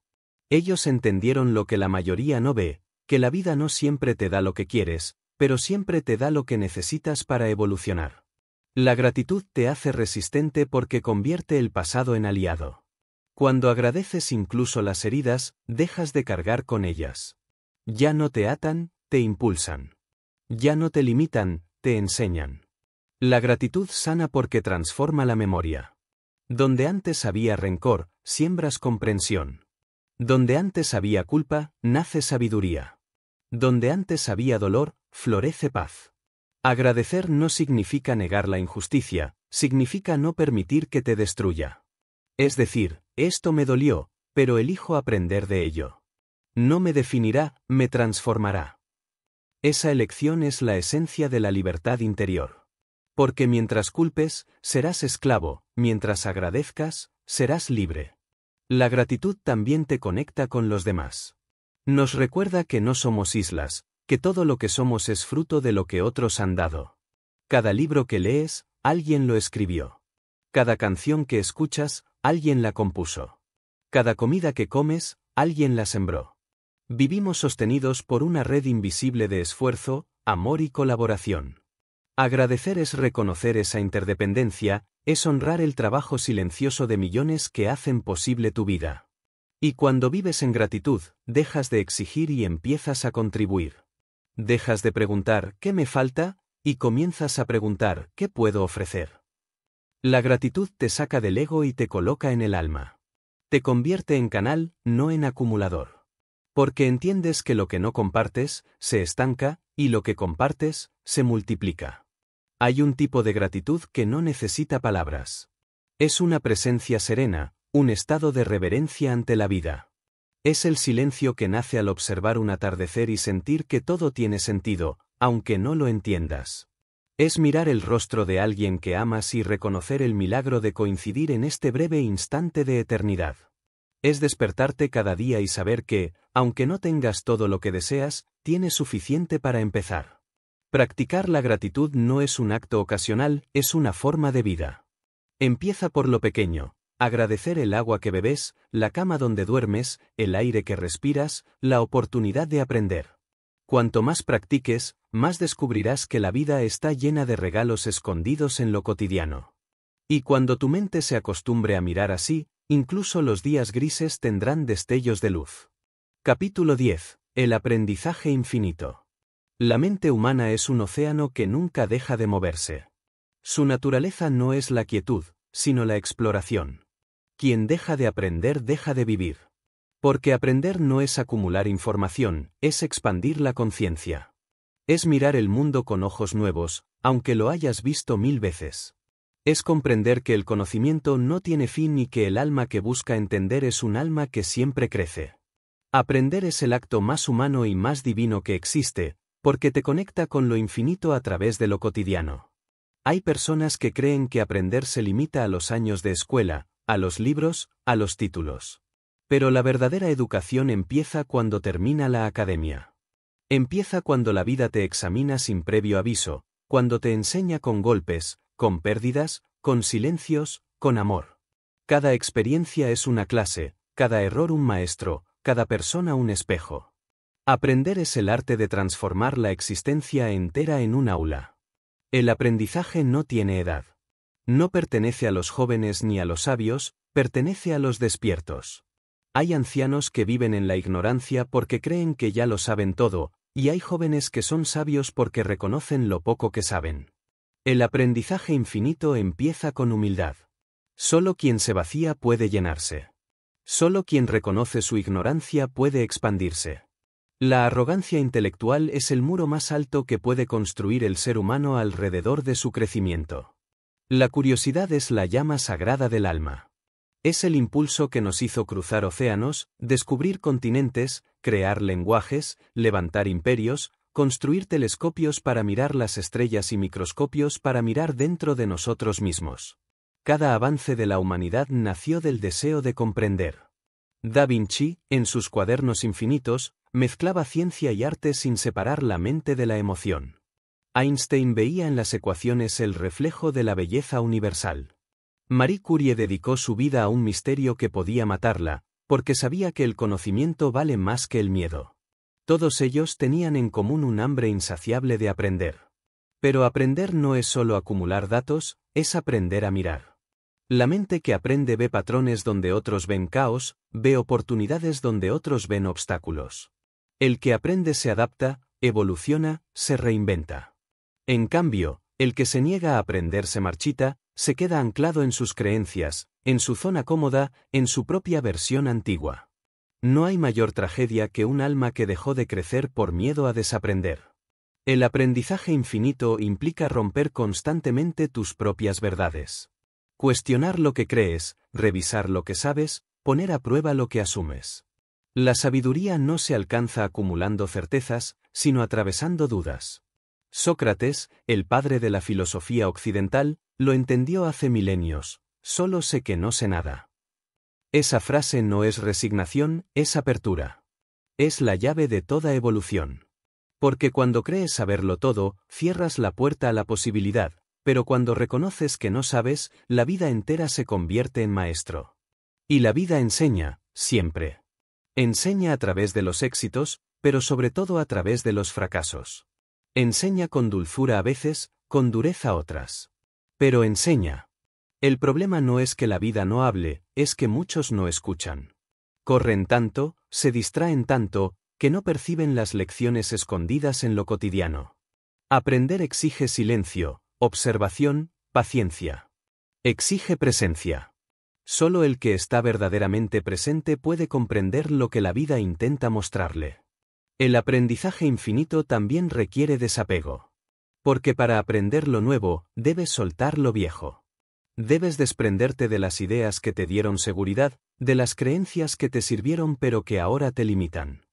Ellos entendieron lo que la mayoría no ve, que la vida no siempre te da lo que quieres, pero siempre te da lo que necesitas para evolucionar. La gratitud te hace resistente porque convierte el pasado en aliado. Cuando agradeces incluso las heridas, dejas de cargar con ellas. Ya no te atan, te impulsan. Ya no te limitan, te enseñan. La gratitud sana porque transforma la memoria. Donde antes había rencor, siembras comprensión. Donde antes había culpa, nace sabiduría. Donde antes había dolor, florece paz. Agradecer no significa negar la injusticia, significa no permitir que te destruya. Es decir, esto me dolió, pero elijo aprender de ello. No me definirá, me transformará. Esa elección es la esencia de la libertad interior. Porque mientras culpes, serás esclavo, mientras agradezcas, serás libre. La gratitud también te conecta con los demás. Nos recuerda que no somos islas, que todo lo que somos es fruto de lo que otros han dado. Cada libro que lees, alguien lo escribió. Cada canción que escuchas, alguien la compuso. Cada comida que comes, alguien la sembró. Vivimos sostenidos por una red invisible de esfuerzo, amor y colaboración. Agradecer es reconocer esa interdependencia, es honrar el trabajo silencioso de millones que hacen posible tu vida. Y cuando vives en gratitud, dejas de exigir y empiezas a contribuir. Dejas de preguntar ¿qué me falta? Y comienzas a preguntar ¿qué puedo ofrecer? La gratitud te saca del ego y te coloca en el alma. Te convierte en canal, no en acumulador. Porque entiendes que lo que no compartes, se estanca, y lo que compartes, se multiplica. Hay un tipo de gratitud que no necesita palabras. Es una presencia serena, un estado de reverencia ante la vida. Es el silencio que nace al observar un atardecer y sentir que todo tiene sentido, aunque no lo entiendas. Es mirar el rostro de alguien que amas y reconocer el milagro de coincidir en este breve instante de eternidad. Es despertarte cada día y saber que, aunque no tengas todo lo que deseas, tienes suficiente para empezar. Practicar la gratitud no es un acto ocasional, es una forma de vida. Empieza por lo pequeño. Agradecer el agua que bebes, la cama donde duermes, el aire que respiras, la oportunidad de aprender. Cuanto más practiques, más descubrirás que la vida está llena de regalos escondidos en lo cotidiano. Y cuando tu mente se acostumbre a mirar así, incluso los días grises tendrán destellos de luz. Capítulo 10. El aprendizaje infinito. La mente humana es un océano que nunca deja de moverse. Su naturaleza no es la quietud, sino la exploración. Quien deja de aprender deja de vivir. Porque aprender no es acumular información, es expandir la conciencia. Es mirar el mundo con ojos nuevos, aunque lo hayas visto 1000 veces. Es comprender que el conocimiento no tiene fin y que el alma que busca entender es un alma que siempre crece. Aprender es el acto más humano y más divino que existe, porque te conecta con lo infinito a través de lo cotidiano. Hay personas que creen que aprender se limita a los años de escuela, a los libros, a los títulos. Pero la verdadera educación empieza cuando termina la academia. Empieza cuando la vida te examina sin previo aviso, cuando te enseña con golpes, con pérdidas, con silencios, con amor. Cada experiencia es una clase, cada error un maestro, cada persona un espejo. Aprender es el arte de transformar la existencia entera en un aula. El aprendizaje no tiene edad. No pertenece a los jóvenes ni a los sabios, pertenece a los despiertos. Hay ancianos que viven en la ignorancia porque creen que ya lo saben todo, y hay jóvenes que son sabios porque reconocen lo poco que saben. El aprendizaje infinito empieza con humildad. Solo quien se vacía puede llenarse. Solo quien reconoce su ignorancia puede expandirse. La arrogancia intelectual es el muro más alto que puede construir el ser humano alrededor de su crecimiento. La curiosidad es la llama sagrada del alma. Es el impulso que nos hizo cruzar océanos, descubrir continentes, crear lenguajes, levantar imperios, construir telescopios para mirar las estrellas y microscopios para mirar dentro de nosotros mismos. Cada avance de la humanidad nació del deseo de comprender. Da Vinci, en sus cuadernos infinitos, mezclaba ciencia y arte sin separar la mente de la emoción. Einstein veía en las ecuaciones el reflejo de la belleza universal. Marie Curie dedicó su vida a un misterio que podía matarla, porque sabía que el conocimiento vale más que el miedo. Todos ellos tenían en común un hambre insaciable de aprender. Pero aprender no es solo acumular datos, es aprender a mirar. La mente que aprende ve patrones donde otros ven caos, ve oportunidades donde otros ven obstáculos. El que aprende se adapta, evoluciona, se reinventa. En cambio, el que se niega a aprender se marchita, se queda anclado en sus creencias, en su zona cómoda, en su propia versión antigua. No hay mayor tragedia que un alma que dejó de crecer por miedo a desaprender. El aprendizaje infinito implica romper constantemente tus propias verdades. Cuestionar lo que crees, revisar lo que sabes, poner a prueba lo que asumes. La sabiduría no se alcanza acumulando certezas, sino atravesando dudas. Sócrates, el padre de la filosofía occidental, lo entendió hace milenios: solo sé que no sé nada. Esa frase no es resignación, es apertura. Es la llave de toda evolución. Porque cuando crees saberlo todo, cierras la puerta a la posibilidad, pero cuando reconoces que no sabes, la vida entera se convierte en maestro. Y la vida enseña, siempre. Enseña a través de los éxitos, pero sobre todo a través de los fracasos. Enseña con dulzura a veces, con dureza otras. Pero enseña. El problema no es que la vida no hable, es que muchos no escuchan. Corren tanto, se distraen tanto, que no perciben las lecciones escondidas en lo cotidiano. Aprender exige silencio, observación, paciencia. Exige presencia. Solo el que está verdaderamente presente puede comprender lo que la vida intenta mostrarle. El aprendizaje infinito también requiere desapego. Porque para aprender lo nuevo, debes soltar lo viejo. Debes desprenderte de las ideas que te dieron seguridad, de las creencias que te sirvieron pero que ahora te limitan.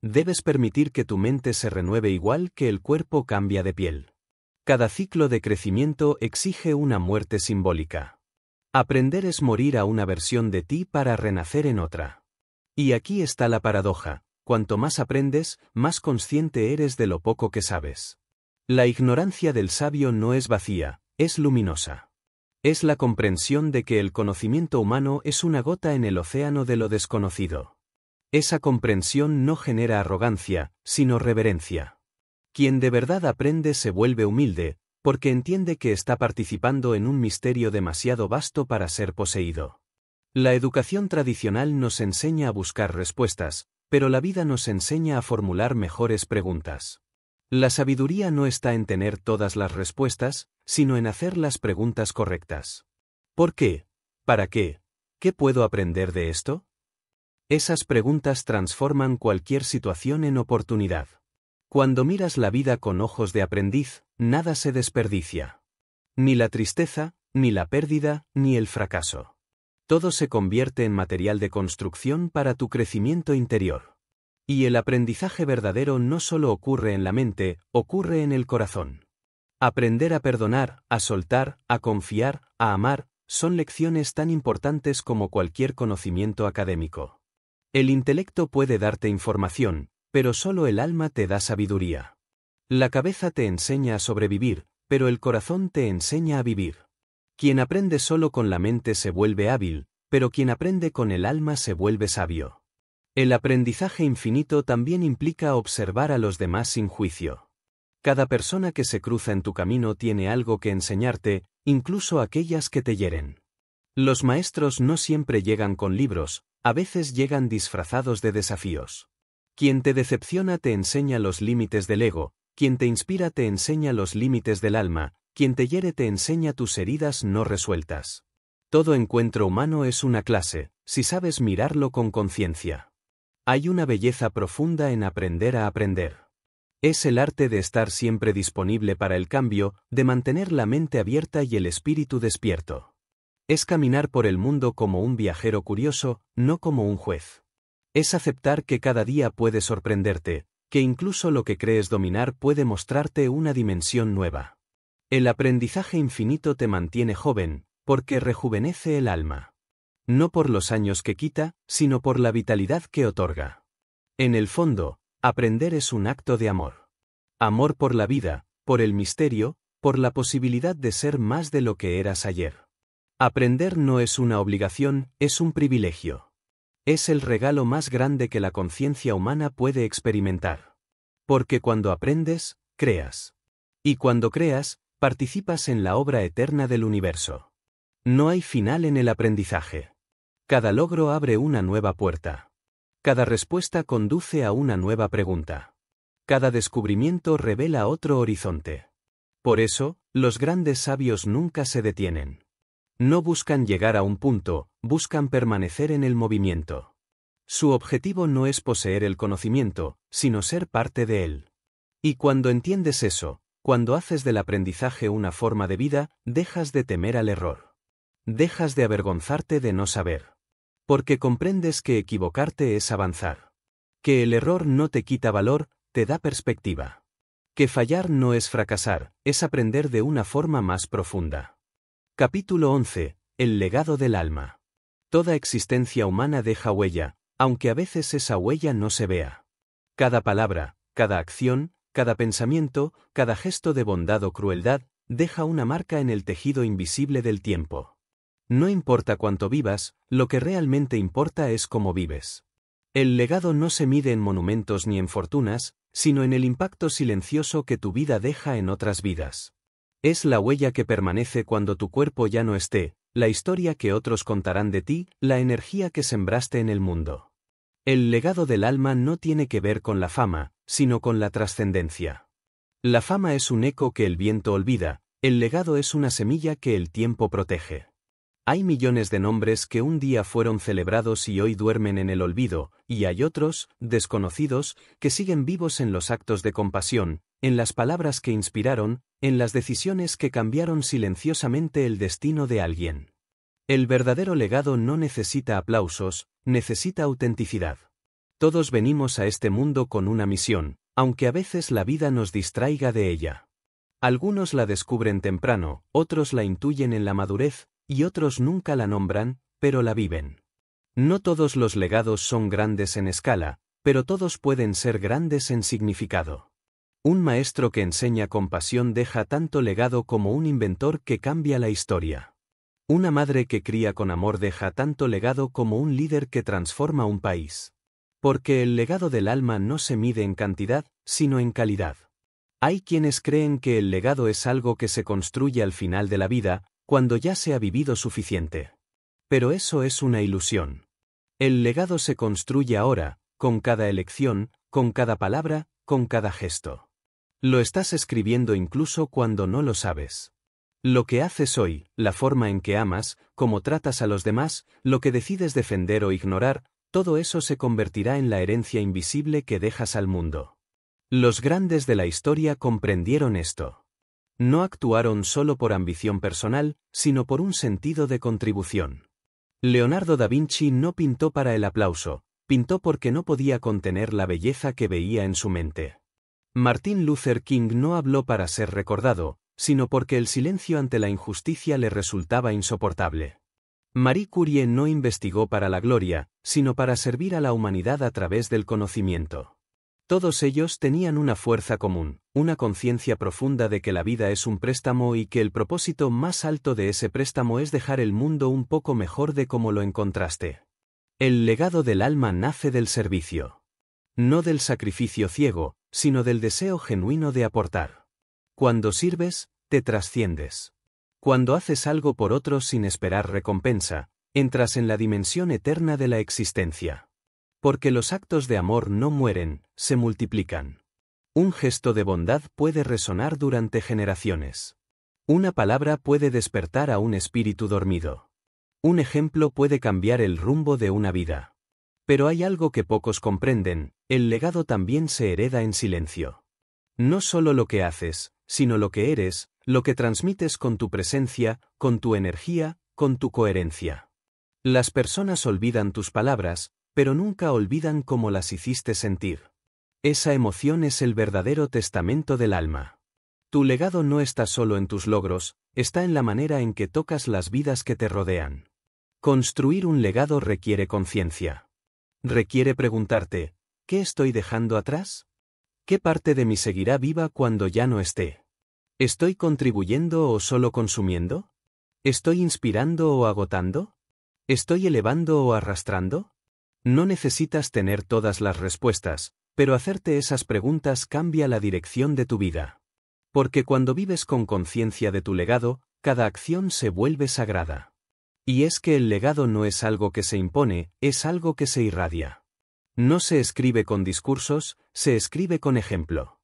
Debes permitir que tu mente se renueve igual que el cuerpo cambia de piel. Cada ciclo de crecimiento exige una muerte simbólica. Aprender es morir a una versión de ti para renacer en otra. Y aquí está la paradoja: cuanto más aprendes, más consciente eres de lo poco que sabes. La ignorancia del sabio no es vacía, es luminosa. Es la comprensión de que el conocimiento humano es una gota en el océano de lo desconocido. Esa comprensión no genera arrogancia, sino reverencia. Quien de verdad aprende se vuelve humilde, porque entiende que está participando en un misterio demasiado vasto para ser poseído. La educación tradicional nos enseña a buscar respuestas, pero la vida nos enseña a formular mejores preguntas. La sabiduría no está en tener todas las respuestas, sino en hacer las preguntas correctas. ¿Por qué? ¿Para qué? ¿Qué puedo aprender de esto? Esas preguntas transforman cualquier situación en oportunidad. Cuando miras la vida con ojos de aprendiz, nada se desperdicia. Ni la tristeza, ni la pérdida, ni el fracaso. Todo se convierte en material de construcción para tu crecimiento interior. Y el aprendizaje verdadero no solo ocurre en la mente, ocurre en el corazón. Aprender a perdonar, a soltar, a confiar, a amar, son lecciones tan importantes como cualquier conocimiento académico. El intelecto puede darte información, pero solo el alma te da sabiduría. La cabeza te enseña a sobrevivir, pero el corazón te enseña a vivir. Quien aprende solo con la mente se vuelve hábil, pero quien aprende con el alma se vuelve sabio. El aprendizaje infinito también implica observar a los demás sin juicio. Cada persona que se cruza en tu camino tiene algo que enseñarte, incluso aquellas que te hieren. Los maestros no siempre llegan con libros, a veces llegan disfrazados de desafíos. Quien te decepciona te enseña los límites del ego, quien te inspira te enseña los límites del alma, quien te hiere te enseña tus heridas no resueltas. Todo encuentro humano es una clase, si sabes mirarlo con conciencia. Hay una belleza profunda en aprender a aprender. Es el arte de estar siempre disponible para el cambio, de mantener la mente abierta y el espíritu despierto. Es caminar por el mundo como un viajero curioso, no como un juez. Es aceptar que cada día puede sorprenderte, que incluso lo que crees dominar puede mostrarte una dimensión nueva. El aprendizaje infinito te mantiene joven, porque rejuvenece el alma. No por los años que quita, sino por la vitalidad que otorga. En el fondo, aprender es un acto de amor. Amor por la vida, por el misterio, por la posibilidad de ser más de lo que eras ayer. Aprender no es una obligación, es un privilegio. Es el regalo más grande que la conciencia humana puede experimentar. Porque cuando aprendes, creas. Y cuando creas, participas en la obra eterna del universo. No hay final en el aprendizaje. Cada logro abre una nueva puerta. Cada respuesta conduce a una nueva pregunta. Cada descubrimiento revela otro horizonte. Por eso, los grandes sabios nunca se detienen. No buscan llegar a un punto, buscan permanecer en el movimiento. Su objetivo no es poseer el conocimiento, sino ser parte de él. Y cuando entiendes eso, cuando haces del aprendizaje una forma de vida, dejas de temer al error. Dejas de avergonzarte de no saber. Porque comprendes que equivocarte es avanzar. Que el error no te quita valor, te da perspectiva. Que fallar no es fracasar, es aprender de una forma más profunda. Capítulo 11. El legado del alma. Toda existencia humana deja huella, aunque a veces esa huella no se vea. Cada palabra, cada acción, cada pensamiento, cada gesto de bondad o crueldad, deja una marca en el tejido invisible del tiempo. No importa cuánto vivas, lo que realmente importa es cómo vives. El legado no se mide en monumentos ni en fortunas, sino en el impacto silencioso que tu vida deja en otras vidas. Es la huella que permanece cuando tu cuerpo ya no esté, la historia que otros contarán de ti, la energía que sembraste en el mundo. El legado del alma no tiene que ver con la fama, sino con la trascendencia. La fama es un eco que el viento olvida, el legado es una semilla que el tiempo protege. Hay millones de nombres que un día fueron celebrados y hoy duermen en el olvido, y hay otros, desconocidos, que siguen vivos en los actos de compasión, en las palabras que inspiraron, en las decisiones que cambiaron silenciosamente el destino de alguien. El verdadero legado no necesita aplausos, necesita autenticidad. Todos venimos a este mundo con una misión, aunque a veces la vida nos distraiga de ella. Algunos la descubren temprano, otros la intuyen en la madurez, y otros nunca la nombran, pero la viven. No todos los legados son grandes en escala, pero todos pueden ser grandes en significado. Un maestro que enseña con pasión deja tanto legado como un inventor que cambia la historia. Una madre que cría con amor deja tanto legado como un líder que transforma un país. Porque el legado del alma no se mide en cantidad, sino en calidad. Hay quienes creen que el legado es algo que se construye al final de la vida, cuando ya se ha vivido suficiente. Pero eso es una ilusión. El legado se construye ahora, con cada elección, con cada palabra, con cada gesto. Lo estás escribiendo incluso cuando no lo sabes. Lo que haces hoy, la forma en que amas, cómo tratas a los demás, lo que decides defender o ignorar, todo eso se convertirá en la herencia invisible que dejas al mundo. Los grandes de la historia comprendieron esto. No actuaron solo por ambición personal, sino por un sentido de contribución. Leonardo da Vinci no pintó para el aplauso, pintó porque no podía contener la belleza que veía en su mente. Martin Luther King no habló para ser recordado, sino porque el silencio ante la injusticia le resultaba insoportable. Marie Curie no investigó para la gloria, sino para servir a la humanidad a través del conocimiento. Todos ellos tenían una fuerza común, una conciencia profunda de que la vida es un préstamo y que el propósito más alto de ese préstamo es dejar el mundo un poco mejor de como lo encontraste. El legado del alma nace del servicio. No del sacrificio ciego, sino del deseo genuino de aportar. Cuando sirves, te trasciendes. Cuando haces algo por otros sin esperar recompensa, entras en la dimensión eterna de la existencia. Porque los actos de amor no mueren, se multiplican. Un gesto de bondad puede resonar durante generaciones. Una palabra puede despertar a un espíritu dormido. Un ejemplo puede cambiar el rumbo de una vida. Pero hay algo que pocos comprenden: el legado también se hereda en silencio. No solo lo que haces, sino lo que eres, lo que transmites con tu presencia, con tu energía, con tu coherencia. Las personas olvidan tus palabras, pero nunca olvidan cómo las hiciste sentir. Esa emoción es el verdadero testamento del alma. Tu legado no está solo en tus logros, está en la manera en que tocas las vidas que te rodean. Construir un legado requiere conciencia. Requiere preguntarte: ¿qué estoy dejando atrás? ¿Qué parte de mí seguirá viva cuando ya no esté? ¿Estoy contribuyendo o solo consumiendo? ¿Estoy inspirando o agotando? ¿Estoy elevando o arrastrando? No necesitas tener todas las respuestas, pero hacerte esas preguntas cambia la dirección de tu vida. Porque cuando vives con conciencia de tu legado, cada acción se vuelve sagrada. Y es que el legado no es algo que se impone, es algo que se irradia. No se escribe con discursos, se escribe con ejemplo.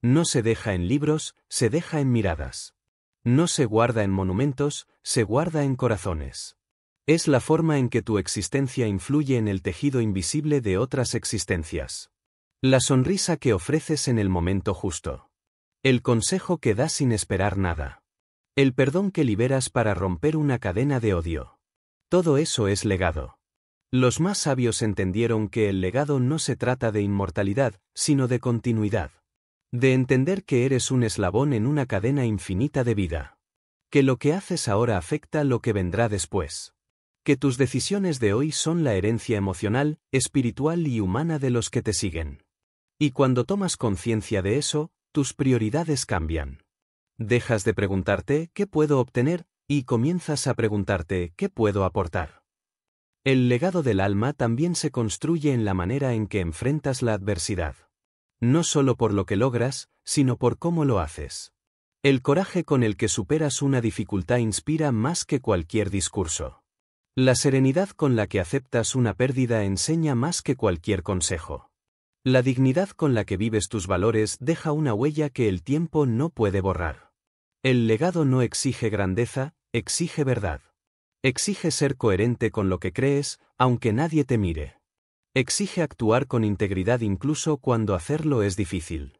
No se deja en libros, se deja en miradas. No se guarda en monumentos, se guarda en corazones. Es la forma en que tu existencia influye en el tejido invisible de otras existencias. La sonrisa que ofreces en el momento justo. El consejo que das sin esperar nada. El perdón que liberas para romper una cadena de odio. Todo eso es legado. Los más sabios entendieron que el legado no se trata de inmortalidad, sino de continuidad. De entender que eres un eslabón en una cadena infinita de vida. Que lo que haces ahora afecta lo que vendrá después. Que tus decisiones de hoy son la herencia emocional, espiritual y humana de los que te siguen. Y cuando tomas conciencia de eso, tus prioridades cambian. Dejas de preguntarte ¿qué puedo obtener? Y comienzas a preguntarte ¿qué puedo aportar? El legado del alma también se construye en la manera en que enfrentas la adversidad. No solo por lo que logras, sino por cómo lo haces. El coraje con el que superas una dificultad inspira más que cualquier discurso. La serenidad con la que aceptas una pérdida enseña más que cualquier consejo. La dignidad con la que vives tus valores deja una huella que el tiempo no puede borrar. El legado no exige grandeza, exige verdad. Exige ser coherente con lo que crees, aunque nadie te mire. Exige actuar con integridad incluso cuando hacerlo es difícil.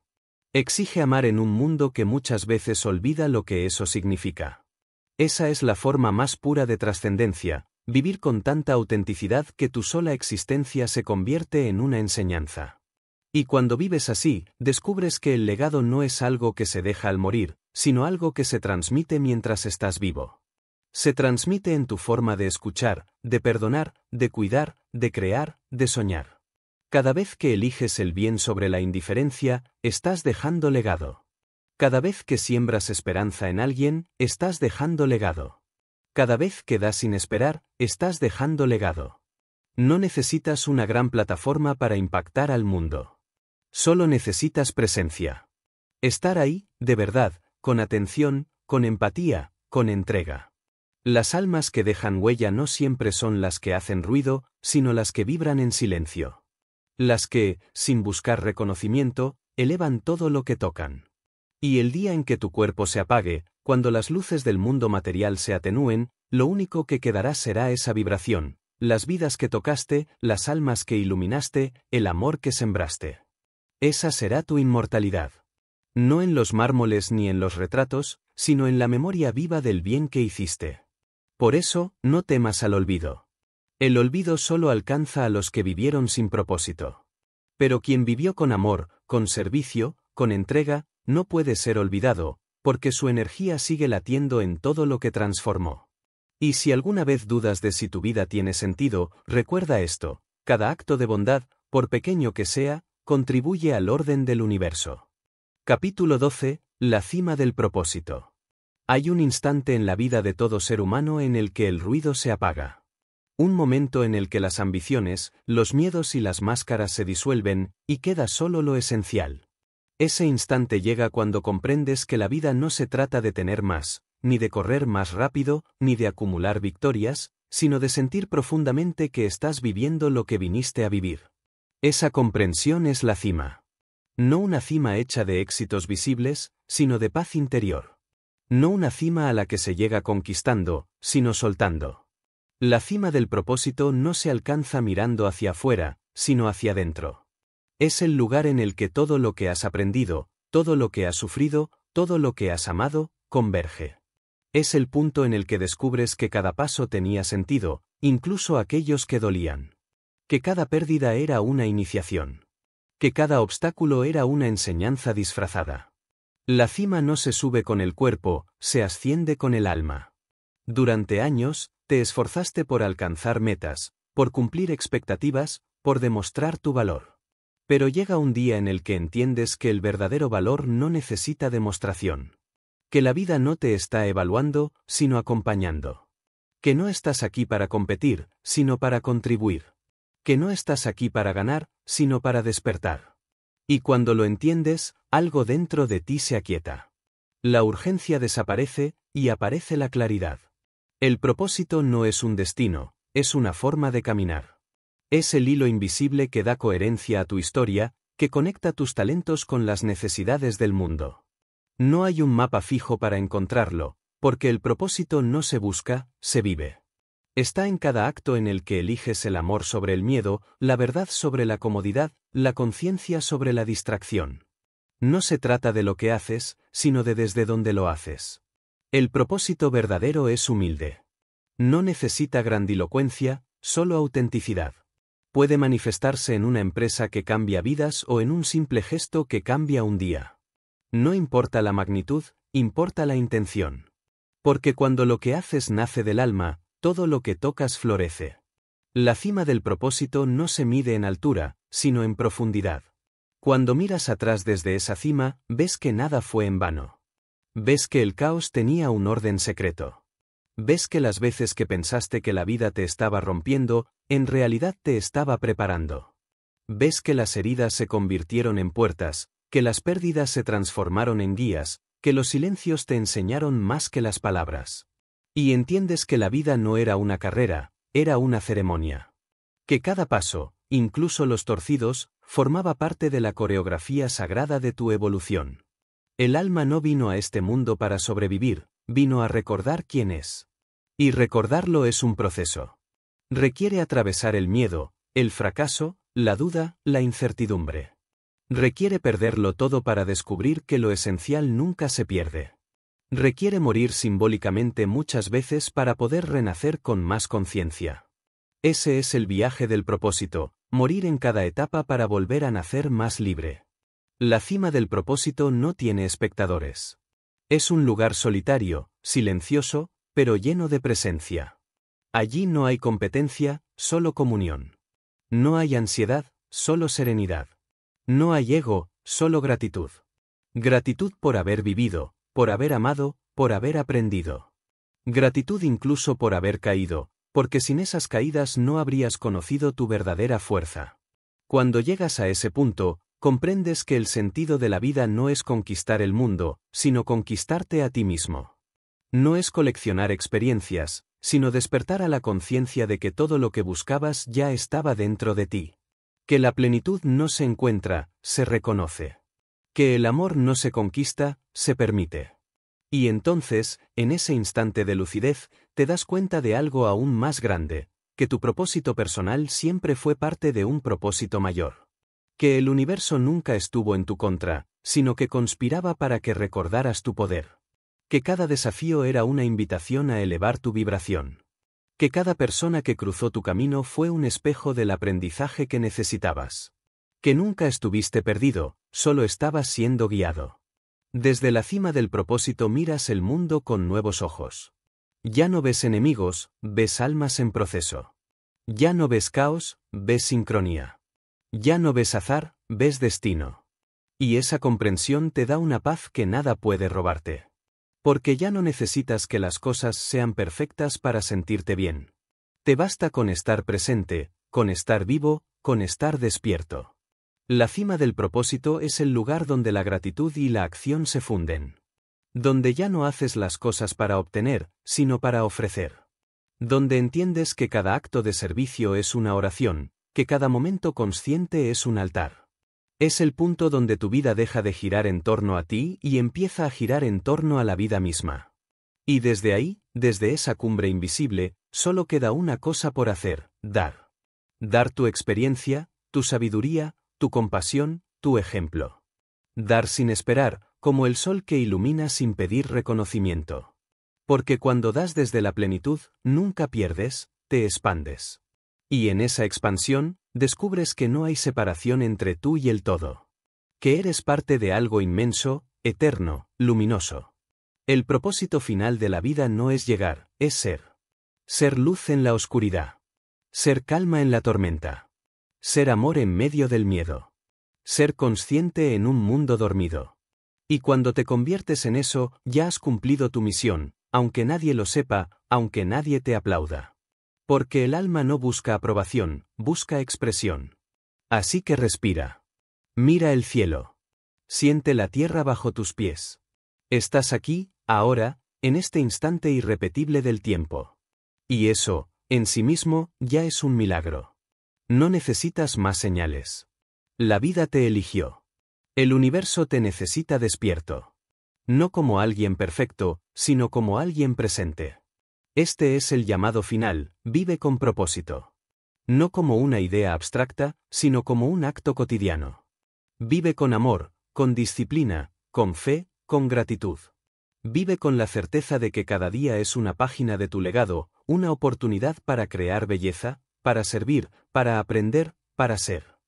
Exige amar en un mundo que muchas veces olvida lo que eso significa. Esa es la forma más pura de trascendencia. Vivir con tanta autenticidad que tu sola existencia se convierte en una enseñanza. Y cuando vives así, descubres que el legado no es algo que se deja al morir, sino algo que se transmite mientras estás vivo. Se transmite en tu forma de escuchar, de perdonar, de cuidar, de crear, de soñar. Cada vez que eliges el bien sobre la indiferencia, estás dejando legado. Cada vez que siembras esperanza en alguien, estás dejando legado. Cada vez que das sin esperar, estás dejando legado. No necesitas una gran plataforma para impactar al mundo. Solo necesitas presencia. Estar ahí, de verdad, con atención, con empatía, con entrega. Las almas que dejan huella no siempre son las que hacen ruido, sino las que vibran en silencio. Las que, sin buscar reconocimiento, elevan todo lo que tocan. Y el día en que tu cuerpo se apague, cuando las luces del mundo material se atenúen, lo único que quedará será esa vibración, las vidas que tocaste, las almas que iluminaste, el amor que sembraste. Esa será tu inmortalidad. No en los mármoles ni en los retratos, sino en la memoria viva del bien que hiciste. Por eso, no temas al olvido. El olvido solo alcanza a los que vivieron sin propósito. Pero quien vivió con amor, con servicio, con entrega, no puede ser olvidado, porque su energía sigue latiendo en todo lo que transformó. Y si alguna vez dudas de si tu vida tiene sentido, recuerda esto: cada acto de bondad, por pequeño que sea, contribuye al orden del universo. Capítulo 12. La cima del propósito. Hay un instante en la vida de todo ser humano en el que el ruido se apaga. Un momento en el que las ambiciones, los miedos y las máscaras se disuelven, y queda solo lo esencial. Ese instante llega cuando comprendes que la vida no se trata de tener más, ni de correr más rápido, ni de acumular victorias, sino de sentir profundamente que estás viviendo lo que viniste a vivir. Esa comprensión es la cima. No una cima hecha de éxitos visibles, sino de paz interior. No una cima a la que se llega conquistando, sino soltando. La cima del propósito no se alcanza mirando hacia afuera, sino hacia adentro. Es el lugar en el que todo lo que has aprendido, todo lo que has sufrido, todo lo que has amado, converge. Es el punto en el que descubres que cada paso tenía sentido, incluso aquellos que dolían. Que cada pérdida era una iniciación. Que cada obstáculo era una enseñanza disfrazada. La cima no se sube con el cuerpo, se asciende con el alma. Durante años, te esforzaste por alcanzar metas, por cumplir expectativas, por demostrar tu valor. Pero llega un día en el que entiendes que el verdadero valor no necesita demostración. Que la vida no te está evaluando, sino acompañando. Que no estás aquí para competir, sino para contribuir. Que no estás aquí para ganar, sino para despertar. Y cuando lo entiendes, algo dentro de ti se aquieta. La urgencia desaparece, y aparece la claridad. El propósito no es un destino, es una forma de caminar. Es el hilo invisible que da coherencia a tu historia, que conecta tus talentos con las necesidades del mundo. No hay un mapa fijo para encontrarlo, porque el propósito no se busca, se vive. Está en cada acto en el que eliges el amor sobre el miedo, la verdad sobre la comodidad, la conciencia sobre la distracción. No se trata de lo que haces, sino de desde dónde lo haces. El propósito verdadero es humilde. No necesita grandilocuencia, solo autenticidad. Puede manifestarse en una empresa que cambia vidas o en un simple gesto que cambia un día. No importa la magnitud, importa la intención. Porque cuando lo que haces nace del alma, todo lo que tocas florece. La cima del propósito no se mide en altura, sino en profundidad. Cuando miras atrás desde esa cima, ves que nada fue en vano. Ves que el caos tenía un orden secreto. Ves que las veces que pensaste que la vida te estaba rompiendo, en realidad te estaba preparando. Ves que las heridas se convirtieron en puertas, que las pérdidas se transformaron en guías, que los silencios te enseñaron más que las palabras. Y entiendes que la vida no era una carrera, era una ceremonia. Que cada paso, incluso los torcidos, formaba parte de la coreografía sagrada de tu evolución. El alma no vino a este mundo para sobrevivir, vino a recordar quién es. Y recordarlo es un proceso. Requiere atravesar el miedo, el fracaso, la duda, la incertidumbre. Requiere perderlo todo para descubrir que lo esencial nunca se pierde. Requiere morir simbólicamente muchas veces para poder renacer con más conciencia. Ese es el viaje del propósito, morir en cada etapa para volver a nacer más libre. La cima del propósito no tiene espectadores. Es un lugar solitario, silencioso, pero lleno de presencia. Allí no hay competencia, solo comunión. No hay ansiedad, solo serenidad. No hay ego, solo gratitud. Gratitud por haber vivido, por haber amado, por haber aprendido. Gratitud incluso por haber caído, porque sin esas caídas no habrías conocido tu verdadera fuerza. Cuando llegas a ese punto, comprendes que el sentido de la vida no es conquistar el mundo, sino conquistarte a ti mismo. No es coleccionar experiencias, sino despertar a la conciencia de que todo lo que buscabas ya estaba dentro de ti. Que la plenitud no se encuentra, se reconoce. Que el amor no se conquista, se permite. Y entonces, en ese instante de lucidez, te das cuenta de algo aún más grande, que tu propósito personal siempre fue parte de un propósito mayor. Que el universo nunca estuvo en tu contra, sino que conspiraba para que recordaras tu poder. Que cada desafío era una invitación a elevar tu vibración. Que cada persona que cruzó tu camino fue un espejo del aprendizaje que necesitabas. Que nunca estuviste perdido, solo estabas siendo guiado. Desde la cima del propósito miras el mundo con nuevos ojos. Ya no ves enemigos, ves almas en proceso. Ya no ves caos, ves sincronía. Ya no ves azar, ves destino. Y esa comprensión te da una paz que nada puede robarte. Porque ya no necesitas que las cosas sean perfectas para sentirte bien. Te basta con estar presente, con estar vivo, con estar despierto. La cima del propósito es el lugar donde la gratitud y la acción se funden. Donde ya no haces las cosas para obtener, sino para ofrecer. Donde entiendes que cada acto de servicio es una oración, que cada momento consciente es un altar. Es el punto donde tu vida deja de girar en torno a ti y empieza a girar en torno a la vida misma. Y desde ahí, desde esa cumbre invisible, solo queda una cosa por hacer: dar. Dar tu experiencia, tu sabiduría, tu compasión, tu ejemplo. Dar sin esperar, como el sol que ilumina sin pedir reconocimiento. Porque cuando das desde la plenitud, nunca pierdes, te expandes. Y en esa expansión, descubres que no hay separación entre tú y el todo. Que eres parte de algo inmenso, eterno, luminoso. El propósito final de la vida no es llegar, es ser. Ser luz en la oscuridad. Ser calma en la tormenta. Ser amor en medio del miedo. Ser consciente en un mundo dormido. Y cuando te conviertes en eso, ya has cumplido tu misión, aunque nadie lo sepa, aunque nadie te aplauda. Porque el alma no busca aprobación, busca expresión. Así que respira. Mira el cielo. Siente la tierra bajo tus pies. Estás aquí, ahora, en este instante irrepetible del tiempo. Y eso, en sí mismo, ya es un milagro. No necesitas más señales. La vida te eligió. El universo te necesita despierto. No como alguien perfecto, sino como alguien presente. Este es el llamado final: vive con propósito. No como una idea abstracta, sino como un acto cotidiano. Vive con amor, con disciplina, con fe, con gratitud. Vive con la certeza de que cada día es una página de tu legado, una oportunidad para crear belleza, para servir, para aprender, para ser.